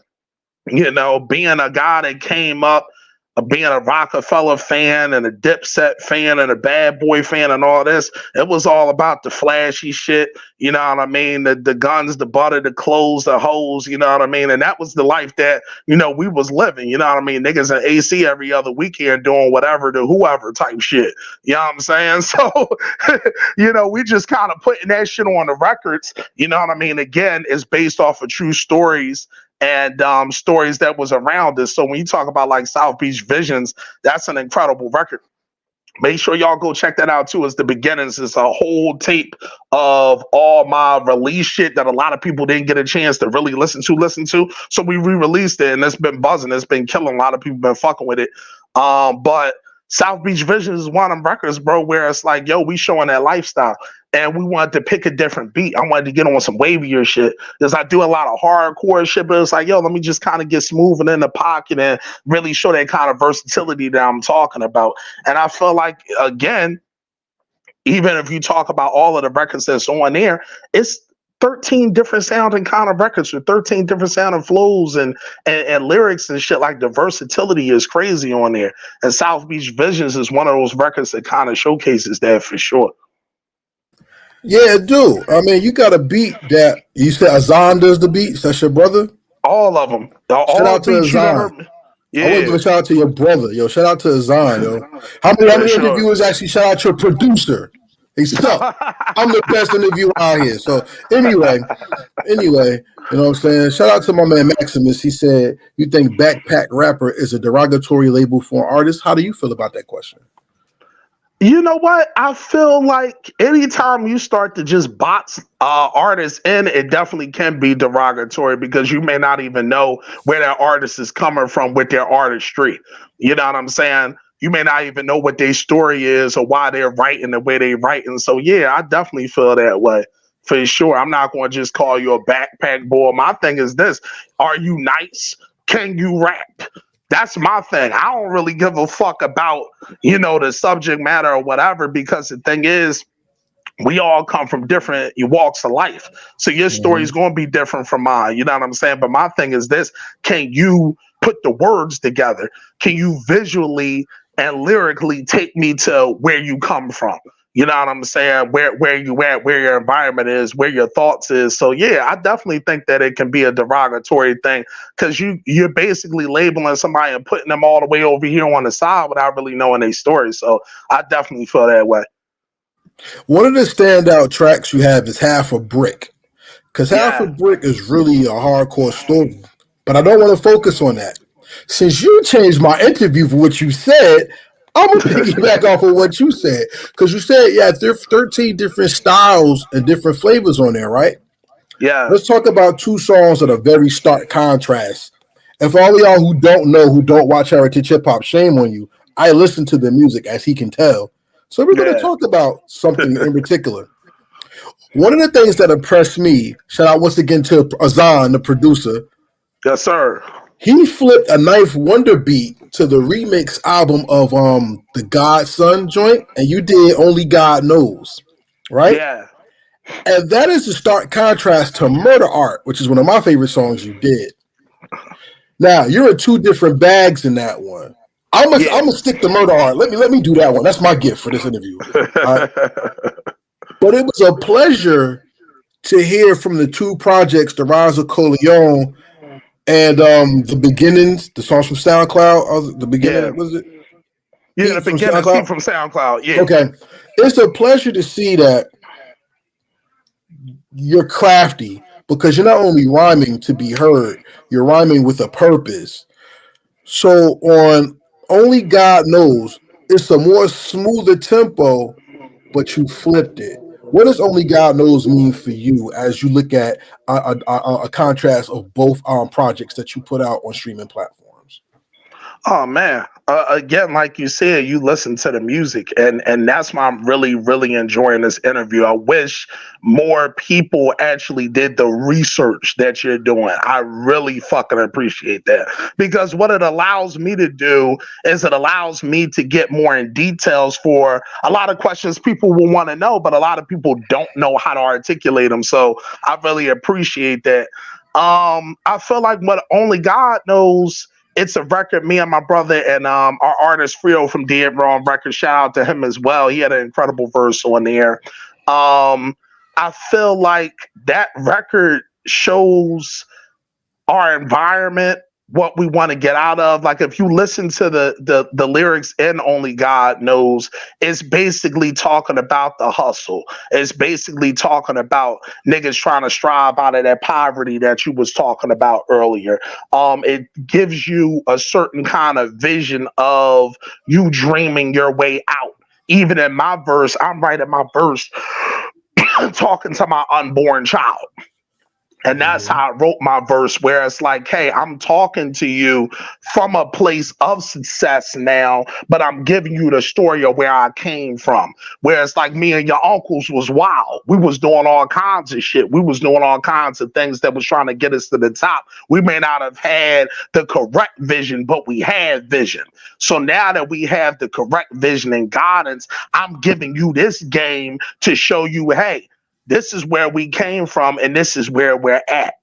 [SPEAKER 4] Being a guy that came up, being a Rockefeller fan and a Dipset fan and a Bad Boy fan and all this, it was all about the flashy shit. You know what I mean? The guns, the butter, the clothes, the hoes. You know what I mean? And that was the life that we was living. You know what I mean? Niggas in AC every other weekend doing whatever to whoever type shit. You know what I'm saying? So we just kind of putting that shit on the records. You know what I mean? Again, it's based off of true stories. and stories that was around it. So when you talk about like South Beach Visions, that's an incredible record. Make sure y'all go check that out too. It's the beginnings. It's a whole tape of all my release shit that a lot of people didn't get a chance to really listen to. So we re-released it, and it's been buzzing. It's been killing. A lot of people been fucking with it. But South Beach Visions is one of them records, bro, where it's like, yo, we showing that lifestyle. And we wanted to pick a different beat. I wanted to get on some wavier shit because I do a lot of hardcore shit, but it's like, yo, let me just kind of get smooth and in the pocket and really show that kind of versatility that I'm talking about. And I feel like, again, even if you talk about all of the records that's on there, it's 13 different sounding kind of records with 13 different sounding flows and lyrics and shit. Like the versatility is crazy on there. And South Beach Visions is one of those records that kind of showcases that for sure.
[SPEAKER 3] Yeah, dude. I mean, you got a beat that you said Azan does the beats. That's your brother.
[SPEAKER 4] All of them.
[SPEAKER 3] Shout out to Azan.
[SPEAKER 4] Yeah.
[SPEAKER 3] I want to give a shout out to your brother, yo. Shout out to Azan, yo. How many interviewers actually shout out your producer? He suck. I'm the best interviewer out here. So anyway, you know what I'm saying? Shout out to my man Maximus. He said, "You think backpack rapper is a derogatory label for an artist? How do you feel about that question?"
[SPEAKER 4] You know what? I feel like anytime you start to just box artists in, it definitely can be derogatory because you may not even know where that artist is coming from with their artistry. You know what I'm saying? You may not even know what their story is or why they're writing the way they're writing. So yeah, I definitely feel that way for sure. I'm not going to just call you a backpack boy. My thing is this: are you nice? Can you rap? That's my thing. I don't really give a fuck about, the subject matter or whatever, because the thing is, we all come from different walks of life. So your story is going to be different from mine. You know what I'm saying? But my thing is this: can you put the words together? Can you visually and lyrically take me to where you come from? You know what I'm saying? Where you at, where your environment is, where your thoughts is. So yeah, I definitely think that it can be a derogatory thing because you're basically labeling somebody and putting them all the way over here on the side without really knowing their story. So I definitely feel that way.
[SPEAKER 3] One of the standout tracks you have is Half a Brick. Because Half a Brick is really a hardcore story. But I don't want to focus on that. Since you changed my interview for what you said, I'm going to piggyback off of what you said. Because you said, there's 13 different styles and different flavors on there, right?
[SPEAKER 4] Yeah.
[SPEAKER 3] Let's talk about two songs that are very stark contrast. And for all of y'all who don't know, who don't watch Heritage Hip Hop, shame on you. I listen to the music, as he can tell. So we're going to talk about something in particular. One of the things that impressed me, shout out once again to Azan, the producer.
[SPEAKER 4] Yes, sir.
[SPEAKER 3] He flipped a Ninth Wonder beat to the remix album of the Godson joint, and you did Only God Knows, right?
[SPEAKER 4] Yeah.
[SPEAKER 3] And that is a stark contrast to Murder Art, which is one of my favorite songs you did. Now, you're in two different bags in that one. I'm gonna stick to Murder Art. Let me do that one. That's my gift for this interview. Right? But it was a pleasure to hear from the two projects, The Rise of Coleon and The Beginnings, the songs from SoundCloud. The beginning, was it?
[SPEAKER 4] Yeah, The Beginnings from SoundCloud. Yeah.
[SPEAKER 3] Okay. It's a pleasure to see that you're crafty because you're not only rhyming to be heard, you're rhyming with a purpose. So on Only God Knows, it's a more smoother tempo, but you flipped it. What does Only God Knows mean for you as you look at a contrast of both projects that you put out on streaming platforms?
[SPEAKER 4] Oh man, again, like you said, you listen to the music, and that's why I'm really, really enjoying this interview. I wish more people actually did the research that you're doing. I really fucking appreciate that, because what it allows me to do is it allows me to get more in details for a lot of questions people will want to know, but a lot of people don't know how to articulate them. So I really appreciate that. I feel like what Only God Knows, it's a record me and my brother and our artist Frio from Dead Wrong Records, shout out to him as well. He had an incredible verse on there. I feel like that record shows our environment, what we want to get out of. Like if you listen to the lyrics in Only God Knows, it's basically talking about the hustle. It's basically talking about niggas trying to strive out of that poverty that you was talking about earlier. It gives you a certain kind of vision of you dreaming your way out. Even in my verse, I'm writing my verse talking to my unborn child. And that's
[SPEAKER 3] Mhm.
[SPEAKER 4] how I wrote my verse, where it's like, hey, I'm talking to you from a place of success now, but I'm giving you the story of where I came from. Where it's like me and your uncles was wild. We was doing all kinds of shit. We was doing all kinds of things that was trying to get us to the top. We may not have had the correct vision, but we had vision. So now that we have the correct vision and guidance, I'm giving you this game to show you, hey, this is where we came from and this is where we're at.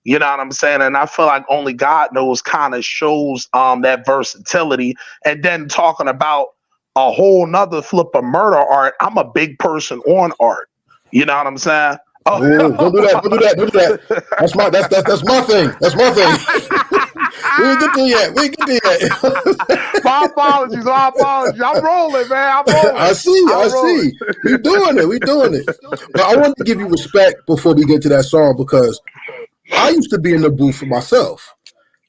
[SPEAKER 4] You know what I'm saying? And I feel like Only God Knows kind of shows that versatility. And then talking about a whole nother flip of murder art, I'm a big person on art. You know what I'm saying?
[SPEAKER 3] Oh, don't do that! Don't do that! Don't do that! That's my thing. That's my thing. We ain't get there yet. We ain't get there yet.
[SPEAKER 4] My apologies. My apologies. I'm rolling, man. I'm rolling.
[SPEAKER 3] I see. I
[SPEAKER 4] I'm rolling.
[SPEAKER 3] see. We doing it. We doing it. But I want to give you respect before we get to that song because I used to be in the booth for myself.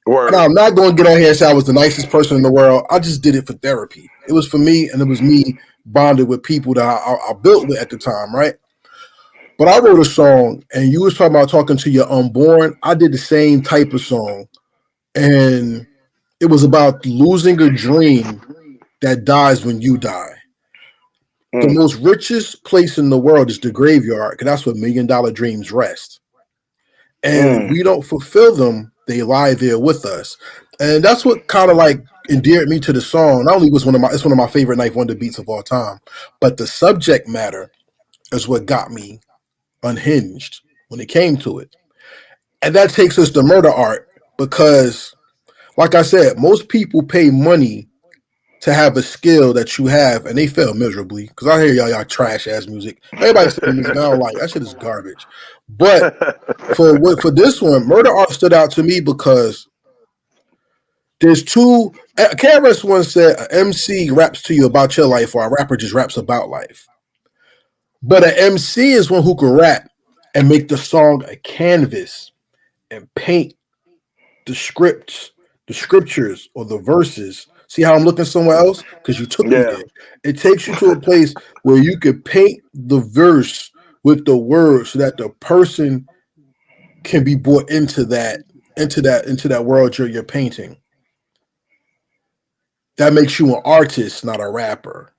[SPEAKER 4] Word.
[SPEAKER 3] And I'm not going to get on here and say I was the nicest person in the world. I just did it for therapy. It was for me, and it was me bonded with people that I built with at the time, right? But I wrote a song, and you was talking about talking to your unborn. I did the same type of song, and it was about losing a dream that dies when you die. The most richest place in the world is the graveyard, because that's where $1 million dreams rest. And
[SPEAKER 4] Mm.
[SPEAKER 3] we don't fulfill them, they lie there with us. And that's what kind of like endeared me to the song. Not only was it's one of my favorite Knife Wonder beats of all time, but the subject matter is what got me unhinged when it came to it. And that takes us to murder art because, like I said, most people pay money to have a skill that you have, and they fail miserably. Because I hear y'all trash ass music. Everybody singing music I don't like. That shit is garbage. But for this one, murder art stood out to me because there's two. KRS once said, "An MC raps to you about your life, or a rapper just raps about life." But an MC is one who can rap and make the song a canvas and paint the scripts, the scriptures, or the verses. See how I'm looking somewhere else? Because you took me
[SPEAKER 4] Yeah.
[SPEAKER 3] there. It takes you to a place where you can paint the verse with the words so that the person can be brought into that world you're painting. That makes you an artist, not a rapper.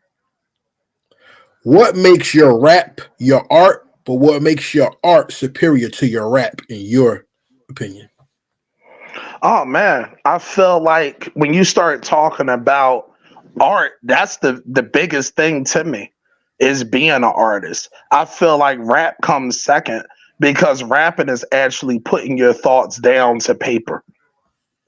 [SPEAKER 3] What makes your rap your art, but what makes your art superior to your rap, in your opinion?
[SPEAKER 4] Oh man, I feel like when you start talking about art, that's the biggest thing to me is being an artist. I feel like rap comes second because rapping is actually putting your thoughts down to paper.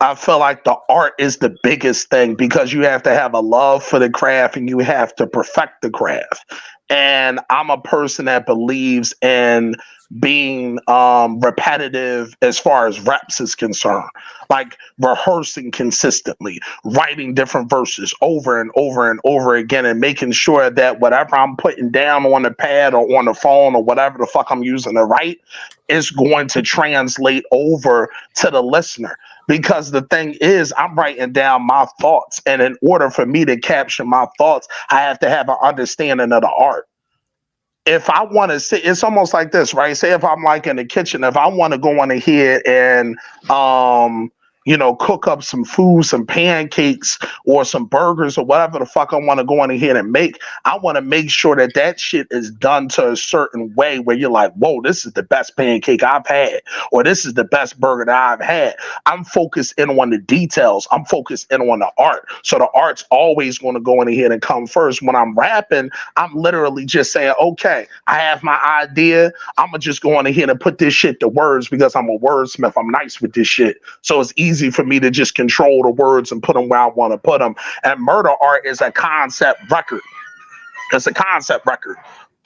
[SPEAKER 4] I feel like the art is the biggest thing because you have to have a love for the craft and you have to perfect the craft. And I'm a person that believes in being repetitive as far as reps is concerned, like rehearsing consistently, writing different verses over and over and over again, and making sure that whatever I'm putting down on the pad or on the phone or whatever the fuck I'm using to write is going to translate over to the listener. Because the thing is, I'm writing down my thoughts. And in order for me to capture my thoughts, I have to have an understanding of the art. If I want to sit, it's almost like this, right? Say if I'm like in the kitchen, if I want to go on ahead and cook up some food, some pancakes or some burgers or whatever the fuck I want to go on ahead and make, I want to make sure that that shit is done to a certain way where you're like, whoa, this is the best pancake I've had, or this is the best burger that I've had. I'm focused in on the details. I'm focused in on the art. So the art's always going to go in ahead and come first. When I'm rapping, I'm literally just saying, okay, I have my idea. I'm going to just go on ahead and put this shit to words because I'm a wordsmith. I'm nice with this shit. So it's easy for me to just control the words and put them where I want to put them. And murder art is a concept record. It's a concept record.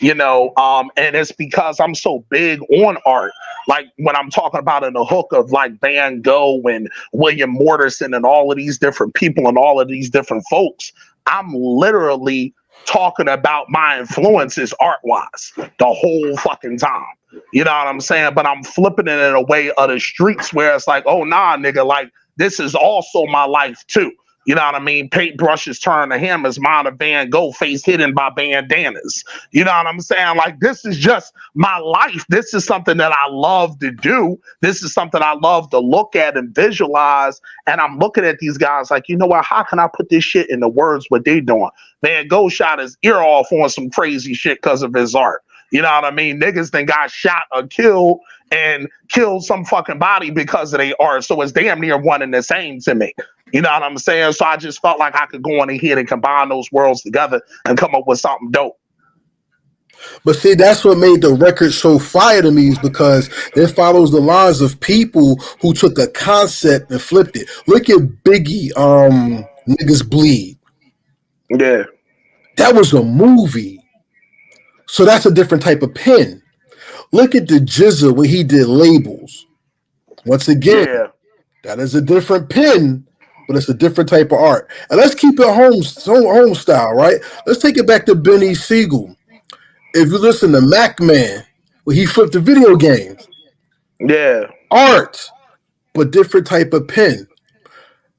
[SPEAKER 4] And it's because I'm so big on art. Like when I'm talking about in the hook of like Van Gogh and William Morrison and all of these different people and all of these different folks, I'm literally talking about my influences art wise the whole fucking time. You know what I'm saying? But I'm flipping it in a way of the streets where it's like, oh nah, nigga, like this is also my life too. You know what I mean? Paintbrushes turn to hammers, mine a Van Gogh, face hidden by bandanas. You know what I'm saying? Like, this is just my life. This is something that I love to do. This is something I love to look at and visualize. And I'm looking at these guys like, you know what? How can I put this shit in the words what they doing? Van Gogh shot his ear off on some crazy shit because of his art. You know what I mean? Niggas then got shot or killed and killed some fucking body because of their art. So it's damn near one and the same to me. You know what I'm saying? So I just felt like I could go on ahead and combine those worlds together and come up with something dope.
[SPEAKER 3] But see, that's what made the record so fire to me, is because it follows the lines of people who took a concept and flipped it. Look at Biggie, Niggas Bleed.
[SPEAKER 4] Yeah.
[SPEAKER 3] That was a movie. So that's a different type of pen. Look at the Jizza when he did Labels. Once again, that is a different pen, but it's a different type of art. And let's keep it home style, right? Let's take it back to Benny Siegel. If you listen to Mac Man, when he flipped the video games, art, but different type of pen.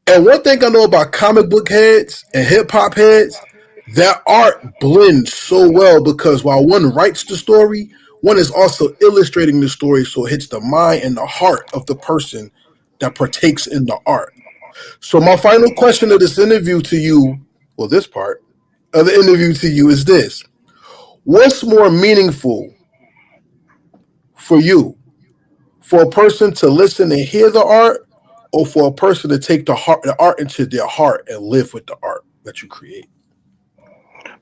[SPEAKER 3] And one thing I know about comic book heads and hip hop heads, that art blends so well, because while one writes the story, one is also illustrating the story, so it hits the mind and the heart of the person that partakes in the art. So my final question of this interview to you, well, this part of the interview to you is this. What's more meaningful for you? For a person to listen and hear the art, or for a person to take the art into their heart and live with the art that you create?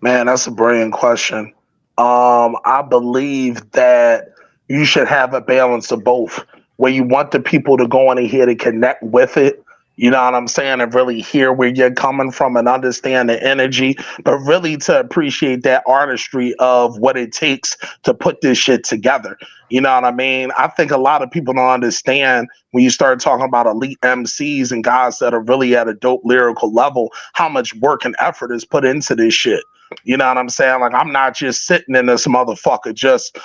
[SPEAKER 4] Man, that's a brilliant question. I believe that you should have a balance of both, where you want the people to go in here to connect with it. You know what I'm saying? And really hear where you're coming from and understand the energy, but really to appreciate that artistry of what it takes to put this shit together. You know what I mean? I think a lot of people don't understand when you start talking about elite MCs and guys that are really at a dope lyrical level, how much work and effort is put into this shit. You know what I'm saying? Like, I'm not just sitting in this motherfucker, just,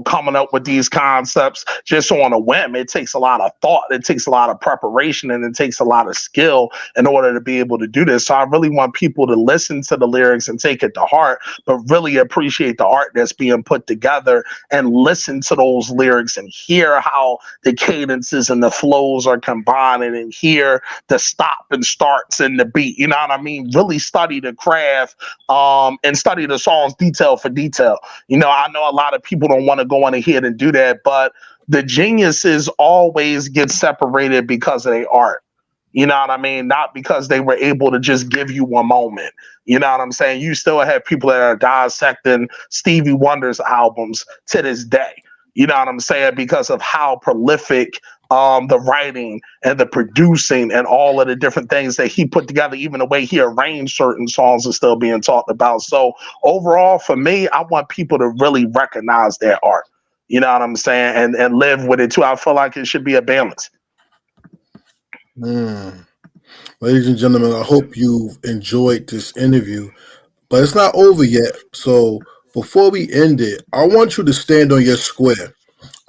[SPEAKER 4] coming up with these concepts just on a whim. It takes a lot of thought. It takes a lot of preparation, and it takes a lot of skill in order to be able to do this. So I really want people to listen to the lyrics and take it to heart, but really appreciate the art that's being put together and listen to those lyrics and hear how the cadences and the flows are combining and hear the stop and starts in the beat. You know what I mean? Really study the craft, and study the songs detail for detail. I know a lot of people don't want to go on ahead and do that, but the geniuses always get separated because of their art. You know what I mean? Not because they were able to just give you one moment. You know what I'm saying? You still have people that are dissecting Stevie Wonder's albums to this day. You know what I'm saying? Because of how prolific the writing and the producing and all of the different things that he put together, even the way he arranged certain songs, is still being talked about. So overall, for me, I want people to really recognize their art. You know what I'm saying? And live with it too. I feel like it should be a balance.
[SPEAKER 3] Ladies and gentlemen, I hope you've enjoyed this interview, but it's not over yet. So before we end it, I want you to stand on your square.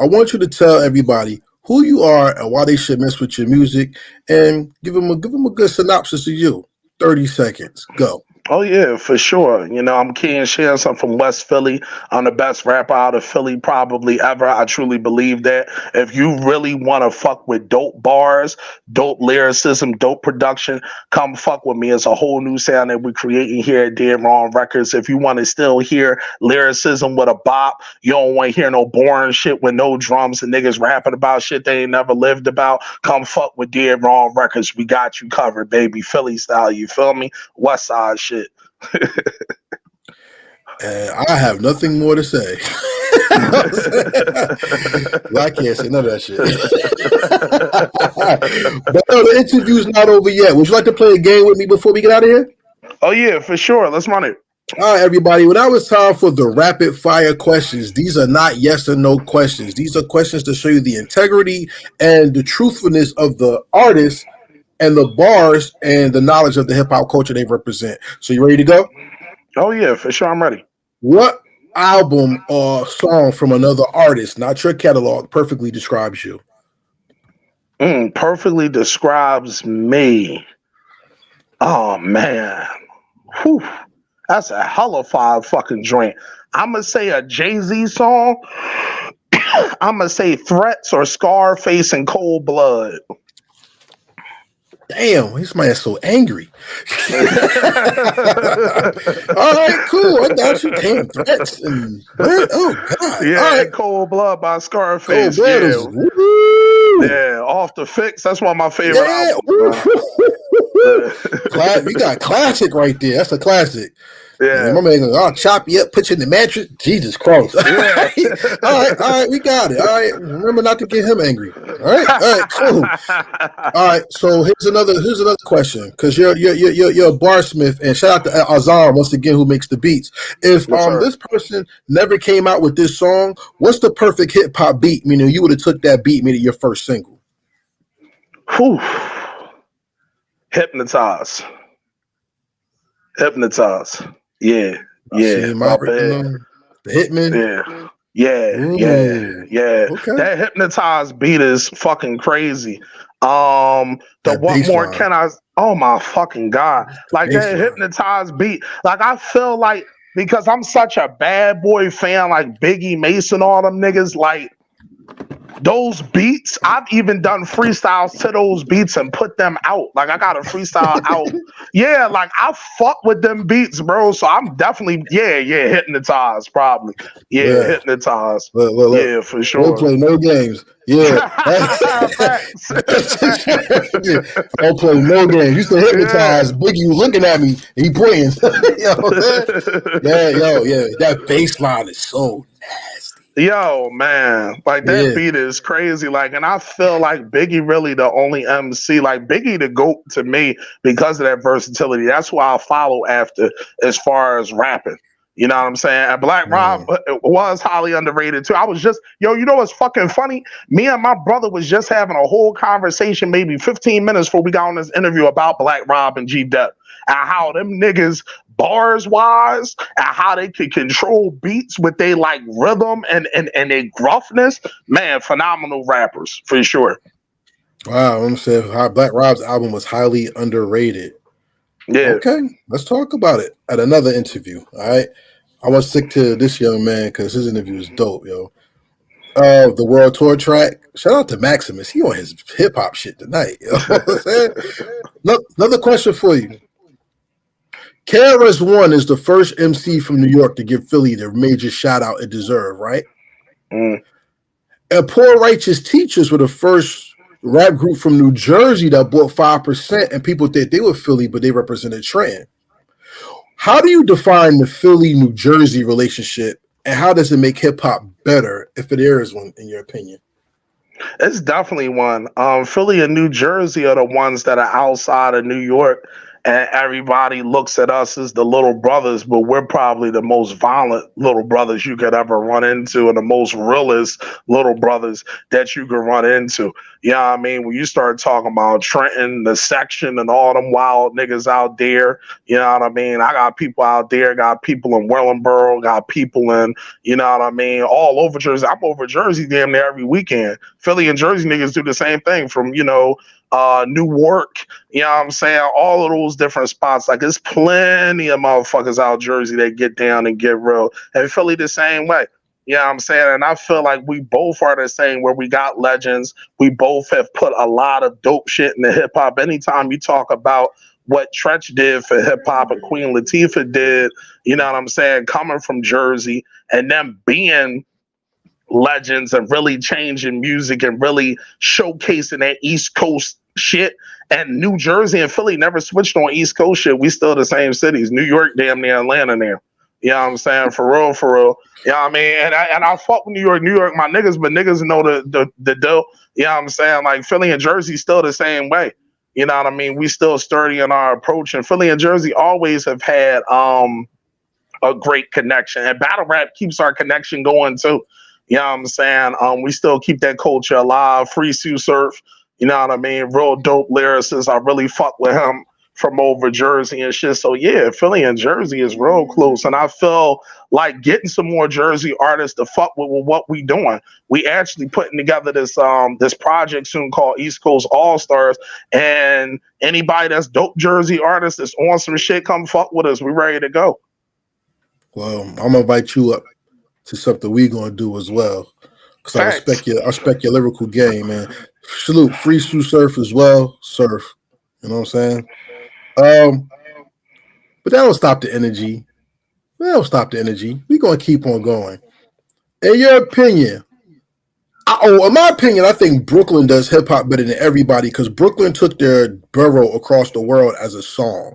[SPEAKER 3] I want you to tell everybody who you are and why they should mess with your music, and give them a good synopsis of you. 30 seconds. Go.
[SPEAKER 4] Oh, yeah, for sure. I'm King Shampz. I'm from West Philly. I'm the best rapper out of Philly probably ever. I truly believe that. If you really want to fuck with dope bars, dope lyricism, dope production, come fuck with me. It's a whole new sound that we're creating here at Dead Wrong Records. If you want to still hear lyricism with a bop, you don't want to hear no boring shit with no drums and niggas rapping about shit they ain't never lived about, come fuck with Dead Wrong Records. We got you covered, baby. Philly style, you feel me? West Side shit.
[SPEAKER 3] And I have nothing more to say. Well, I can't say none of that shit. But no, the interview's not over yet. Would you like to play a game with me before we get out of here?
[SPEAKER 4] Oh, yeah, for sure. Let's run it.
[SPEAKER 3] All right, everybody. Well, now it's time for the rapid fire questions. These are not yes or no questions. These are questions to show you the integrity and the truthfulness of the artist and the bars and the knowledge of the hip hop culture they represent. So, you ready to go?
[SPEAKER 4] Oh yeah, for sure, I'm ready.
[SPEAKER 3] What album or song from another artist, not your catalog, perfectly describes you?
[SPEAKER 4] Perfectly describes me. Oh man. Whew. That's a hell of a fucking joint. I'm gonna say a Jay-Z song. I'm gonna say Threats or Scarface and Cold Blood.
[SPEAKER 3] Damn, this man's so angry. All right, cool. I got you. Damn, threats and what? Oh God. All
[SPEAKER 4] Yeah,
[SPEAKER 3] right.
[SPEAKER 4] and Cold Blood by
[SPEAKER 3] Cold
[SPEAKER 4] Scarface.
[SPEAKER 3] blood
[SPEAKER 4] Yeah,
[SPEAKER 3] is woo.
[SPEAKER 4] yeah. Off the Fix. That's one of my favorite
[SPEAKER 3] Yeah.
[SPEAKER 4] albums,
[SPEAKER 3] You got classic right there. That's a classic. Yeah,
[SPEAKER 4] yeah,
[SPEAKER 3] my man goes, I'll chop you up, put you in the mattress. Jesus Christ.
[SPEAKER 4] yeah.
[SPEAKER 3] All right, we got it. All right. Remember not to get him angry. All right, cool. All right, so here's another question because you're a barsmith, and shout out to Azar once again who makes the beats. If
[SPEAKER 4] Yes, sir.
[SPEAKER 3] this person never came out with this song, what's the perfect hip hop beat? Meaning you would have took that beat, made it your first single.
[SPEAKER 4] Whew. Hypnotize. Yeah,
[SPEAKER 3] I see
[SPEAKER 4] yeah.
[SPEAKER 3] him
[SPEAKER 4] My
[SPEAKER 3] out,
[SPEAKER 4] bad.
[SPEAKER 3] the Hitman.
[SPEAKER 4] Yeah.
[SPEAKER 3] Okay,
[SPEAKER 4] That Hypnotized beat is fucking crazy. The
[SPEAKER 3] that
[SPEAKER 4] What
[SPEAKER 3] bass
[SPEAKER 4] More
[SPEAKER 3] line,
[SPEAKER 4] Can I? Oh my fucking God. Like
[SPEAKER 3] bass
[SPEAKER 4] that
[SPEAKER 3] line.
[SPEAKER 4] Hypnotized beat. Like I feel like because I'm such a bad boy fan, like Biggie, Mason, all them niggas, like those beats, I've even done freestyles to those beats and put them out. Like I got a freestyle out. Yeah, like I fuck with them beats, bro. So I'm definitely, hypnotized, probably. Yeah,
[SPEAKER 3] Yeah,
[SPEAKER 4] hypnotized.
[SPEAKER 3] look.
[SPEAKER 4] Yeah, for
[SPEAKER 3] Don't
[SPEAKER 4] sure.
[SPEAKER 3] play no games. Yeah.
[SPEAKER 4] Facts.
[SPEAKER 3] Don't play no games. You said
[SPEAKER 4] Yeah.
[SPEAKER 3] hypnotized. Biggie was looking at me. He pointing. You know what I'm saying? Yeah. That bass line is so nasty.
[SPEAKER 4] Yo, man, like that
[SPEAKER 3] Yeah.
[SPEAKER 4] beat is crazy. Like, and I feel like Biggie really the only MC. Like Biggie the GOAT to me because of that versatility. That's who I'll follow after as far as rapping. You know what I'm saying? And Black Rob
[SPEAKER 3] Mm.
[SPEAKER 4] was highly underrated too. I was just, you know what's fucking funny? Me and my brother was just having a whole conversation, maybe 15 minutes before we got on this interview about Black Rob and G Dep and how them niggas bars wise and how they can control beats with they like rhythm and their gruffness. Man, phenomenal rappers for sure.
[SPEAKER 3] Wow. I'm saying Black Rob's album was highly underrated.
[SPEAKER 4] Yeah.
[SPEAKER 3] Okay. Let's talk about it at another interview. All right. I want to stick to this young man because his interview is dope, yo. The World Tour track. Shout out to Maximus. He on his hip hop shit tonight. You know what I'm saying? Another question for you. KRS-One is the first MC from New York to give Philly the major shout out it deserved, right?
[SPEAKER 4] Mm.
[SPEAKER 3] And Poor Righteous Teachers were the first rap group from New Jersey that bought 5%, and people think they were Philly, but they represented Trenton. How do you define the Philly-New Jersey relationship, and how does it make hip hop better, if there is one, in your opinion?
[SPEAKER 4] It's definitely one. Philly and New Jersey are the ones that are outside of New York, and everybody looks at us as the little brothers, but we're probably the most violent little brothers you could ever run into, and the most realest little brothers that you could run into. You know what I mean? When you start talking about Trenton, the section, and all them wild niggas out there, you know what I mean? I got people out there, got people in Wellingboro, got people in, you know what I mean, all over Jersey. I'm over Jersey damn near every weekend. Philly and Jersey niggas do the same thing from, Newark, you know what I'm saying? All of those different spots. Like, there's plenty of motherfuckers out Jersey that get down and get real. And Philly the same way. You know what I'm saying? And I feel like we both are the same where we got legends. We both have put a lot of dope shit in the hip hop. Anytime you talk about what Tretch did for hip hop and Queen Latifah did, you know what I'm saying? Coming from Jersey and them being legends and really changing music and really showcasing that East Coast shit. And New Jersey and Philly never switched on East Coast shit. We still the same cities. New York, damn near Atlanta now. You know what I'm saying? For real, for real. You know what I mean? And I fuck with New York, my niggas, but niggas know the deal. You know what I'm saying? Like Philly and Jersey still the same way. You know what I mean? We still sturdy in our approach. And Philly and Jersey always have had a great connection, and battle rap keeps our connection going too. You know what I'm saying? We still keep that culture alive. Free Sue Surf, you know what I mean? Real dope lyricist. I really fuck with him from over Jersey and shit. So yeah, Philly and Jersey is real close, and I feel like getting some more Jersey artists to fuck with what we doing. We actually putting together this project soon called East Coast All Stars, and anybody that's dope Jersey artists that's on some shit, come fuck with us. We ready to go.
[SPEAKER 3] Well, I'm gonna invite you up to something we gonna do as well, because I respect your lyrical game, man. Salute Free Sue Surf as well, surf. You know what I'm saying? But that don't stop the energy. We gonna keep on going. In your opinion, in my opinion, I think Brooklyn does hip hop better than everybody because Brooklyn took their borough across the world as a song.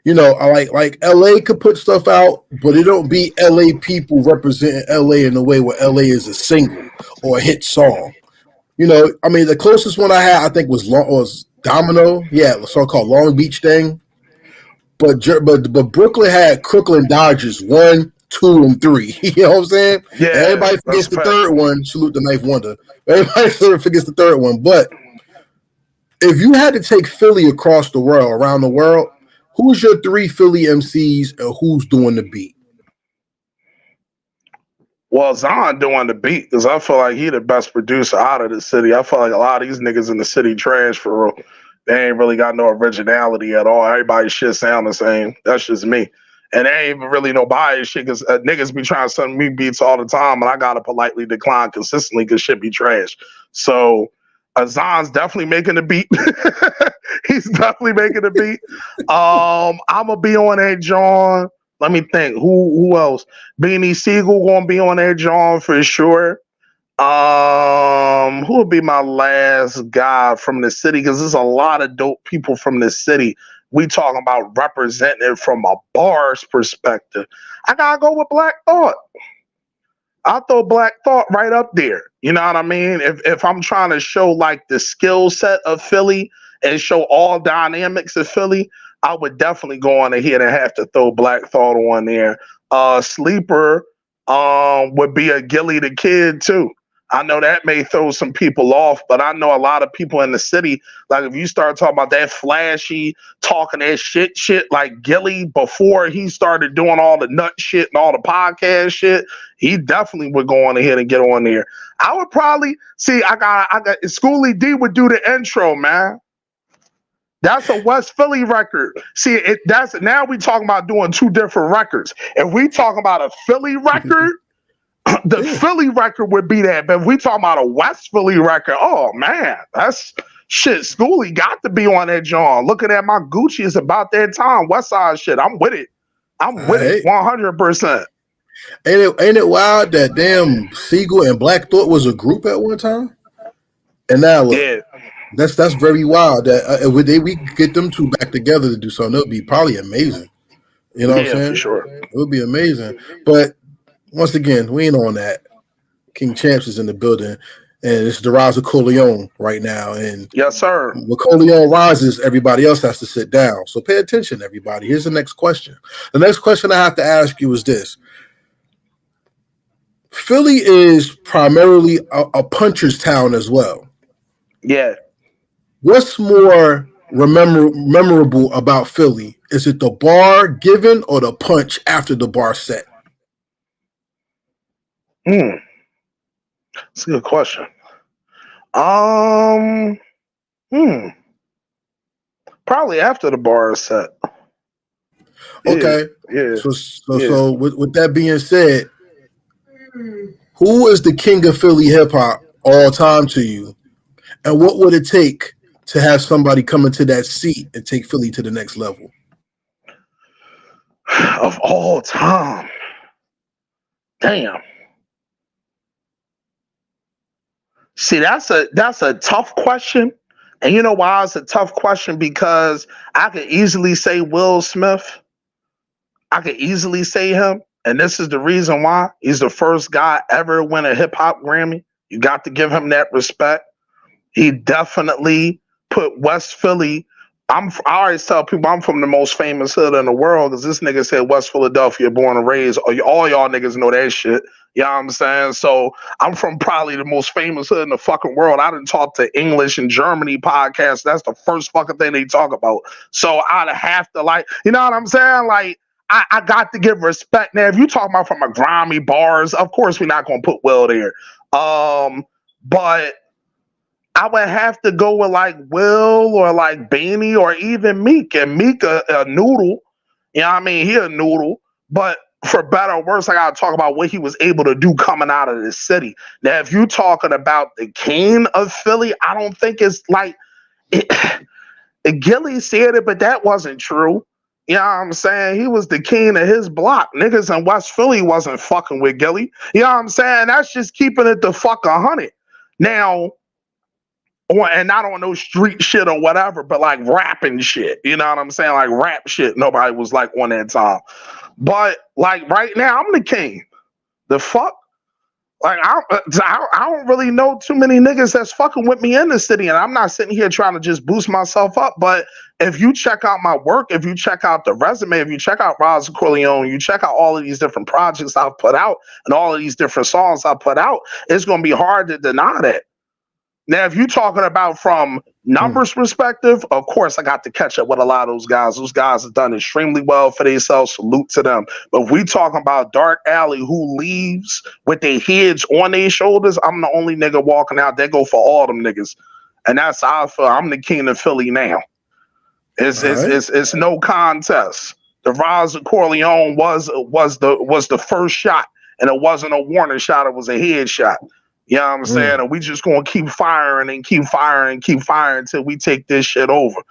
[SPEAKER 3] You know, I like LA could put stuff out, but it don't be LA people representing LA in the way where LA is a single or a hit song. You know, I mean, the closest one I had, I think, was Domino. Yeah, a song called Long Beach Thing. But Brooklyn had Crooklyn Dodgers 1, 2, and 3. You know what I'm saying?
[SPEAKER 4] Yeah,
[SPEAKER 3] and everybody forgets the third one. Salute the Ninth Wonder. Everybody forgets the third one. But if you had to take Philly across the world, around the world, who's your 3 Philly MCs and who's doing the beat?
[SPEAKER 4] Well, Zon doing the beat because I feel like he the best producer out of the city. I feel like a lot of these niggas in the city trash for real. They ain't really got no originality at all. Everybody's shit sound the same. That's just me. And they ain't even really no bias shit because niggas be trying to send me beats all the time, and I gotta politely decline consistently because shit be trash. So Zon's definitely making the beat. He's definitely making the beat. I'm gonna be on that John. Let me think. Who else? Beanie Siegel gonna be on that John for sure. Who would be my last guy from the city? Because there's a lot of dope people from the city. We talking about representing it from a bar's perspective. I gotta go with Black Thought. I'll throw Black Thought right up there. You know what I mean? If I'm trying to show like the skill set of Philly and show all dynamics of Philly, I would definitely go on ahead and have to throw Black Thought on there. Sleeper would be a Gilly the Kid too. I know that may throw some people off, but I know a lot of people in the city, like if you start talking about that flashy, talking that shit like Gilly before he started doing all the nut shit and all the podcast shit, he definitely would go on ahead and get on there. I would probably see. I got Schoolie D would do the intro, man. That's a West Philly record. See, that's now we talking about doing 2 different records. If we talking about a Philly record. The Philly record would be that, but if we talking about a West Philly record, oh man, that's shit. Schoolie got to be on that John. Looking at my Gucci, it's about that time. West Side shit. I'm with it. I'm with it 100%.
[SPEAKER 3] Ain't it wild that damn Siegel and Black Thought was a group at one time? And now look,
[SPEAKER 4] yeah,
[SPEAKER 3] that's very wild that we get them 2 back together to do something. It would be probably amazing. You know what I'm saying?
[SPEAKER 4] For sure.
[SPEAKER 3] It would be amazing. But once again, we ain't on that. King Shampz is in the building, and it's the rise of Corleone right now. And
[SPEAKER 4] yes, sir.
[SPEAKER 3] When Corleone rises, everybody else has to sit down. So pay attention, everybody. Here's the next question. The next question I have to ask you is this. Philly is primarily a puncher's town as well.
[SPEAKER 4] Yeah.
[SPEAKER 3] What's more memorable about Philly? Is it the bar given or the punch after the bar set?
[SPEAKER 4] That's a good question. Probably after the bar is set.
[SPEAKER 3] Okay.
[SPEAKER 4] Yeah.
[SPEAKER 3] So with that being said, who is the king of Philly hip hop all time to you? And what would it take to have somebody come into that seat and take Philly to the next level?
[SPEAKER 4] Of all time. Damn. See, that's a tough question. And you know why it's a tough question? Because I could easily say Will Smith. I could easily say him. And this is the reason why. He's the first guy ever win a hip hop Grammy. You got to give him that respect. He definitely put West Philly I always tell people I'm from the most famous hood in the world because this nigga said West Philadelphia, born and raised. All y'all niggas know that shit. You know what I'm saying? So I'm from probably the most famous hood in the fucking world. I didn't talk to English and Germany podcasts. That's the first fucking thing they talk about. So I'd have to like, you know what I'm saying? Like, I got to give respect. Now, if you talk about from a grimy bars, of course we're not gonna put Will there. But I would have to go with like Will or like Beanie or even Meek. And Meek a noodle. You know what I mean? He a noodle. But for better or worse, I gotta talk about what he was able to do coming out of this city. Now, if you're talking about the king of Philly, I don't think it's like Gilly said it, but that wasn't true. You know what I'm saying? He was the king of his block. Niggas in West Philly wasn't fucking with Gilly. You know what I'm saying? That's just keeping it the fuck 100. Now, and not on no street shit or whatever, but like rapping shit. You know what I'm saying? Like rap shit. Nobody was like on that time. But like right now, I'm the king. The fuck? Like I don't really know too many niggas that's fucking with me in the city, and I'm not sitting here trying to just boost myself up. But if you check out my work, if you check out the resume, if you check out Roz Corleone, you check out all of these different projects I've put out and all of these different songs I put out, it's gonna be hard to deny that. Now, if you're talking about from numbers perspective, of course, I got to catch up with a lot of those guys. Those guys have done extremely well for themselves. Salute to them. But if we talking about Dark Alley, who leaves with their heads on their shoulders, I'm the only nigga walking out. They go for all them niggas. And that's how I feel. I'm the king of Philly now. It's no contest. The Roz Corleone was the first shot, and it wasn't a warning shot. It was a head shot. You know what I'm saying? And we just gonna keep firing and keep firing and keep firing until we take this shit over.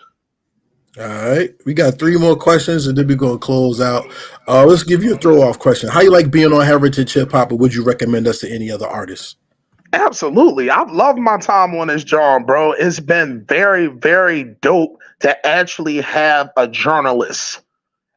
[SPEAKER 3] All right. We got 3 more questions and then we're gonna close out. Let's give you a throw-off question. How you like being on Heritage Hip Hop, and would you recommend us to any other artists?
[SPEAKER 4] Absolutely. I've loved my time on this job, bro. It's been very, very dope to actually have a journalist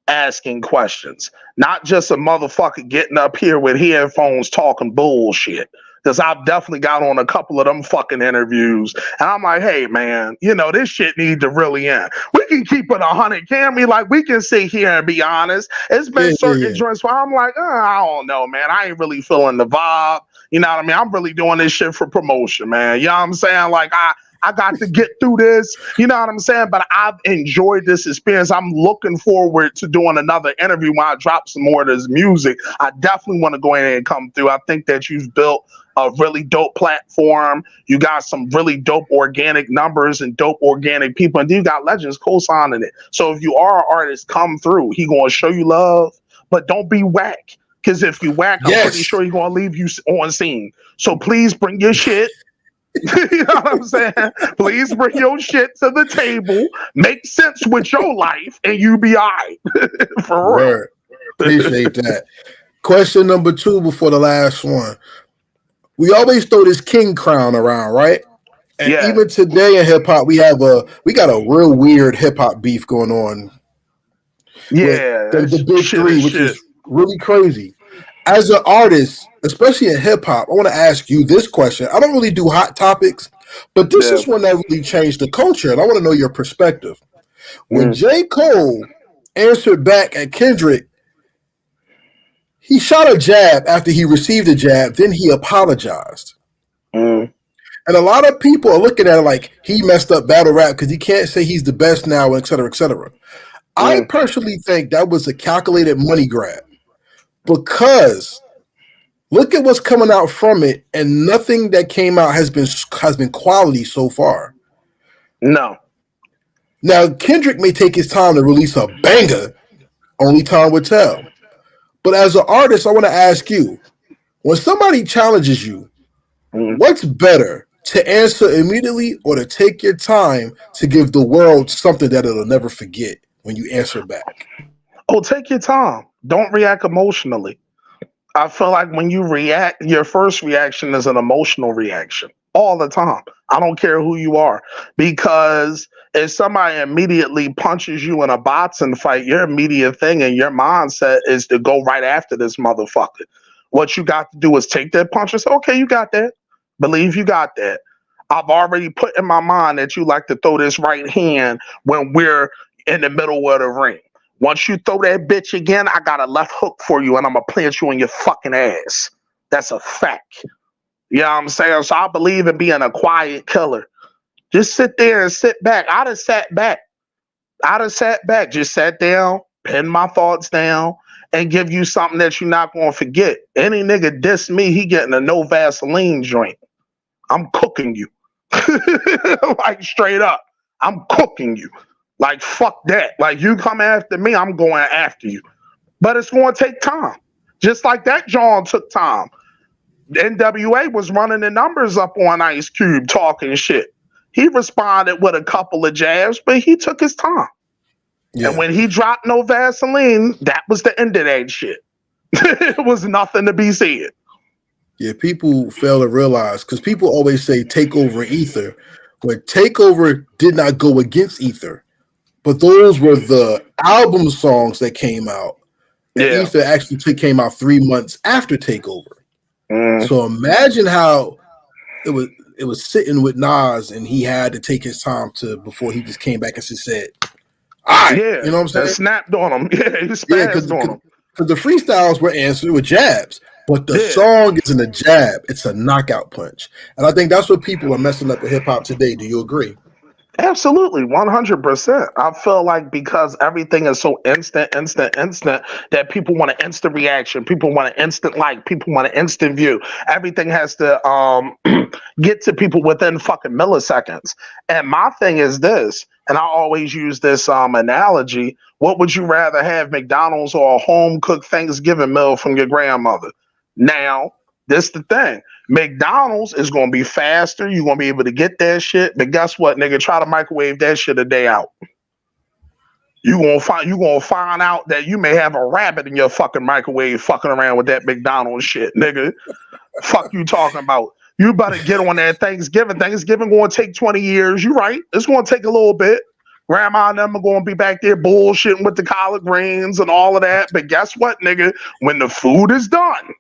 [SPEAKER 4] asking questions, not just a motherfucker getting up here with headphones talking bullshit. Because I've definitely got on a couple of them fucking interviews, and I'm like, hey man, you know, this shit need to really end. We can keep it 100, can we? Like, we can sit here and be honest. It's been certain joints where I'm like, I don't know, man. I ain't really feeling the vibe. You know what I mean? I'm really doing this shit for promotion, man. You know what I'm saying? Like, I got to get through this. You know what I'm saying? But I've enjoyed this experience. I'm looking forward to doing another interview when I drop some more of this music. I definitely want to go in and come through. I think that you've built a really dope platform. You got some really dope organic numbers and dope organic people. And you got legends co-signing it. So if you are an artist, come through. He going to show you love, but don't be whack. Because if you whack, I'm pretty sure he's going to leave you on scene. So please bring your shit. You know what I'm saying? Please bring your shit to the table. Make sense with your life, and you be all right. For real.
[SPEAKER 3] Appreciate that. Question number 2 before the last one. We always throw this king crown around, right? And even today in hip hop, we got a real weird hip hop beef going on.
[SPEAKER 4] Yeah,
[SPEAKER 3] the big 3, which is really crazy. As an artist, especially in hip hop, I want to ask you this question. I don't really do hot topics, but this is one that really changed the culture, and I want to know your perspective. When J. Cole answered back at Kendrick, he shot a jab after he received a jab, then he apologized. And a lot of people are looking at it like he messed up battle rap because he can't say he's the best now, et cetera, et cetera. I personally think that was a calculated money grab. Because look at what's coming out from it, and nothing that came out has been quality so far.
[SPEAKER 4] No.
[SPEAKER 3] Now Kendrick may take his time to release a banger. Only time will tell. But as an artist, I want to ask you: when somebody challenges you, what's better, to answer immediately or to take your time to give the world something that it'll never forget when you answer back?
[SPEAKER 4] Oh, take your time. Don't react emotionally. I feel like when you react, your first reaction is an emotional reaction all the time. I don't care who you are, because if somebody immediately punches you in a boxing fight, your immediate thing and your mindset is to go right after this motherfucker. What you got to do is take that punch and say, okay, you got that. Believe you got that. I've already put in my mind that you like to throw this right hand when we're in the middle of the ring. Once you throw that bitch again, I got a left hook for you and I'm going to plant you in your fucking ass. That's a fact. You know what I'm saying? So I believe in being a quiet killer. Just sit there and sit back. I'd have sat back. Just sat down, pin my thoughts down, and give you something that you're not going to forget. Any nigga diss me, he getting a no Vaseline joint. I'm cooking you. Like straight up. I'm cooking you. Like fuck that. Like you come after me, I'm going after you. But it's going to take time. Just like that John took time. NWA was running the numbers up on Ice Cube talking shit. He responded with a couple of jabs, but he took his time. Yeah. And when he dropped no Vaseline, that was the end of that shit. It was nothing to be said.
[SPEAKER 3] Yeah, people fail to realize, because people always say Takeover and Ether, but Takeover did not go against Ether, but those were the album songs that came out. And Ether actually came out 3 months after Takeover. So imagine how it was sitting with Nas, and he had to take his time before he just came back and just said, all right, you know what I'm saying?
[SPEAKER 4] Snapped on him. Yeah, he spazzed on him.
[SPEAKER 3] Because the freestyles were answered with jabs. But the song isn't a jab, it's a knockout punch. And I think that's what people are messing up with hip-hop today. Do you agree?
[SPEAKER 4] Absolutely, 100%. I feel like because everything is so instant, that people want an instant reaction. People want an instant like. People want an instant view. Everything has to get to people within fucking milliseconds. And my thing is this, and I always use this analogy. What would you rather have, McDonald's or a home-cooked Thanksgiving meal from your grandmother? Now, this the thing. McDonald's is going to be faster. You're going to be able to get that shit. But guess what, nigga? Try to microwave that shit a day out. You're going to find out that you may have a rabbit in your fucking microwave fucking around with that McDonald's shit, nigga. Fuck you talking about. You better get on that Thanksgiving. Thanksgiving going to take 20 years. You right. It's going to take a little bit. Grandma and them are going to be back there bullshitting with the collard greens and all of that. But guess what, nigga? When the food is done,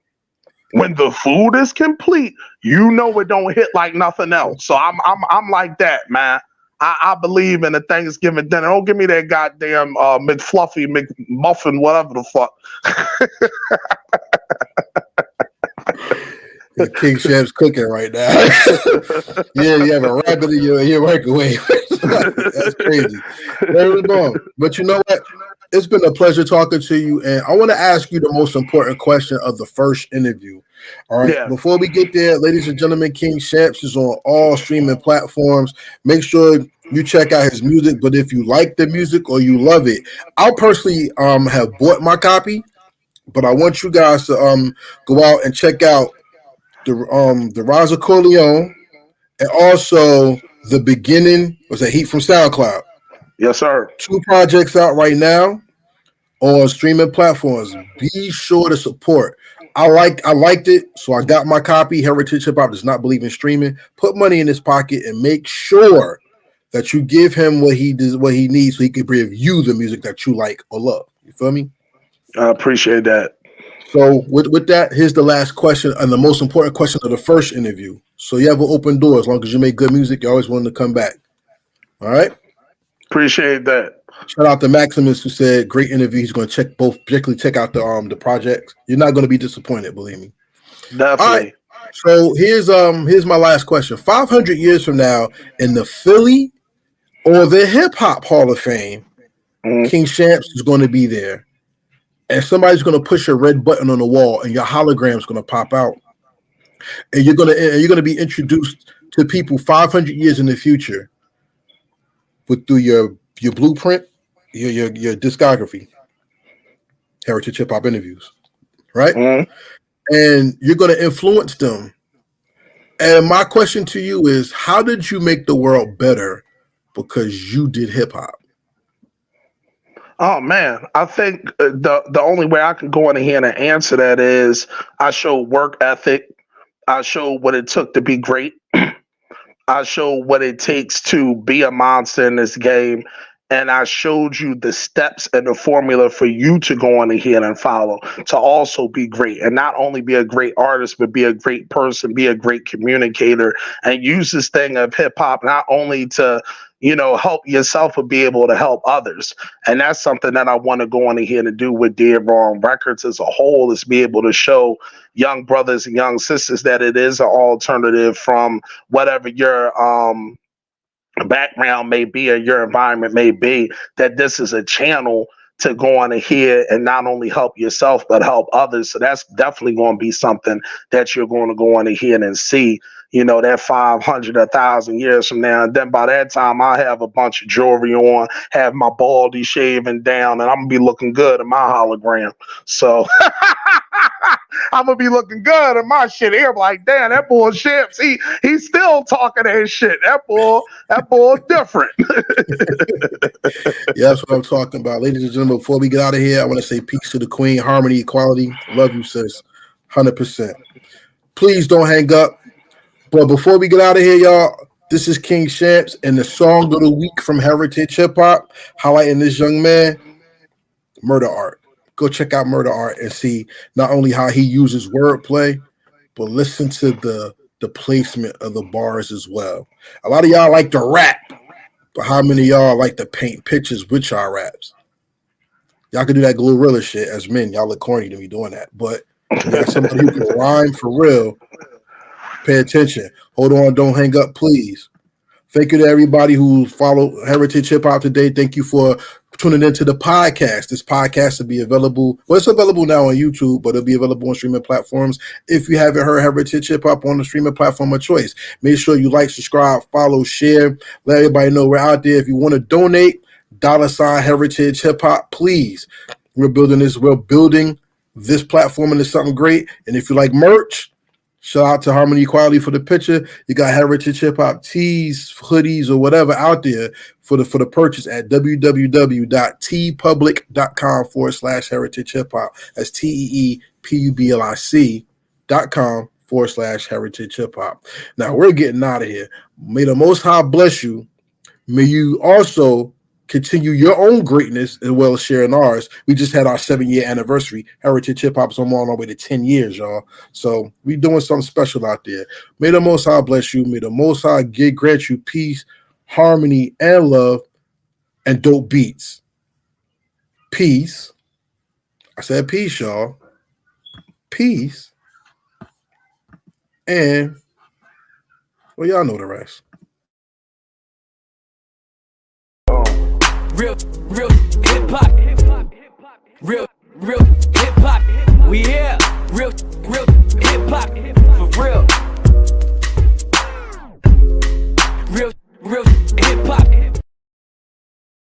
[SPEAKER 4] when the food is complete, you know it don't hit like nothing else. So I'm like that, man. I believe in the Thanksgiving dinner. Don't give me that goddamn McFluffy, McMuffin, whatever the fuck.
[SPEAKER 3] King Shampz cooking right now. Yeah, you have a rabbit in your microwave. That's crazy. But you know what? It's been a pleasure talking to you, and I want to ask you the most important question of the first interview. All right. Yeah. Before we get there, ladies and gentlemen, King Shampz is on all streaming platforms. Make sure you check out his music. But if you like the music or you love it, I personally have bought my copy, but I want you guys to go out and check out the Rise of Corleone and also The Beginning. Was that Heat from SoundCloud?
[SPEAKER 4] Yes, sir.
[SPEAKER 3] 2 projects out right now on streaming platforms. Be sure to support. I liked it, so I got my copy. Heritage Hip Hop does not believe in streaming. Put money in his pocket and make sure that you give him what he needs, so he can give you the music that you like or love. You feel me?
[SPEAKER 4] I appreciate that.
[SPEAKER 3] So with that, here's the last question and the most important question of the first interview. So you have an open door. As long as you make good music, you always want to come back. All right?
[SPEAKER 4] Appreciate that.
[SPEAKER 3] Shout out to Maximus, who said great interview. He's going to particularly check out the projects. You're not going to be disappointed, believe me.
[SPEAKER 4] Definitely.
[SPEAKER 3] All right. So here's my last question. 500 years from now, in the Philly or the Hip Hop Hall of Fame, King Shampz is going to be there, and somebody's going to push a red button on the wall, and your hologram is going to pop out, and you're going to be introduced to people 500 years in the future through your blueprint, your discography, Heritage Hip Hop Interviews, right? And you're going to influence them. And my question to you is, how did you make the world better because you did hip hop?
[SPEAKER 4] Oh man, I think the only way I can go in here and answer that is I showed work ethic. I showed what it took to be great. I showed what it takes to be a monster in this game. and I showed you the steps and the formula for you to go on ahead and follow to also be great, and not only be a great artist, but be a great person, be a great communicator, and use this thing of hip hop not only to, help yourself, but be able to help others. And that's something that I want to go on ahead and do with Dead Wrong Records as a whole, is be able to show young brothers and young sisters that it is an alternative from whatever your background may be or your environment may be, that this is a channel to go on ahead and not only help yourself but help others. So that's definitely going to be something that you're going to go on ahead and see, that 500, 1,000 years from now. And then by that time, I have a bunch of jewelry on, have my baldy shaving down, and I'm gonna be looking good in my hologram. So I'm gonna be looking good in my shit here. Like, damn, that boy Shampz, he's still talking that shit. That boy different.
[SPEAKER 3] Yeah, that's what I'm talking about. Ladies and gentlemen, before we get out of here, I want to say peace to the queen, harmony, equality. Love you, sis. 100%. Please don't hang up. But before we get out of here, y'all, this is King Shampz and the song of the week from Heritage Hip Hop, highlighting this young man, Murder Art. Go check out Murder Art and see not only how he uses wordplay, but listen to the placement of the bars as well. A lot of y'all like to rap, but how many of y'all like to paint pictures with y'all raps? Y'all can do that Glorilla shit as men. Y'all look corny to me doing that. But you got somebody who can rhyme for real. Pay attention. Hold on. Don't hang up, please. Thank you to everybody who followed Heritage Hip Hop today. Thank you for tuning into the podcast. This podcast will be available. Well, it's available now on YouTube, but it'll be available on streaming platforms. If you haven't heard Heritage Hip Hop on the streaming platform of choice, make sure you like, subscribe, follow, share. Let everybody know we're out there. If you want to donate, $ Heritage Hip Hop, please. We're building this platform into something great. And if you like merch, shout out to Harmony Equality for the picture. You got Heritage Hip Hop tees, hoodies, or whatever out there for the purchase at www.tpublic.com/Heritage Hip Hop. That's TEEPUBLIC.com/Heritage Hip Hop. Now we're getting out of here. May the Most High bless you. May you also continue your own greatness as well as sharing ours. We just had our 7-year anniversary. Heritage Hip Hop is on our way to 10 years, y'all. So we doing something special out there. May the Most High bless you. May the Most High grant you peace, harmony, and love, and dope beats. Peace. I said peace, y'all. Peace. And, well, y'all know the rest.
[SPEAKER 1] Real hip hop. Real hip hop. We here. Real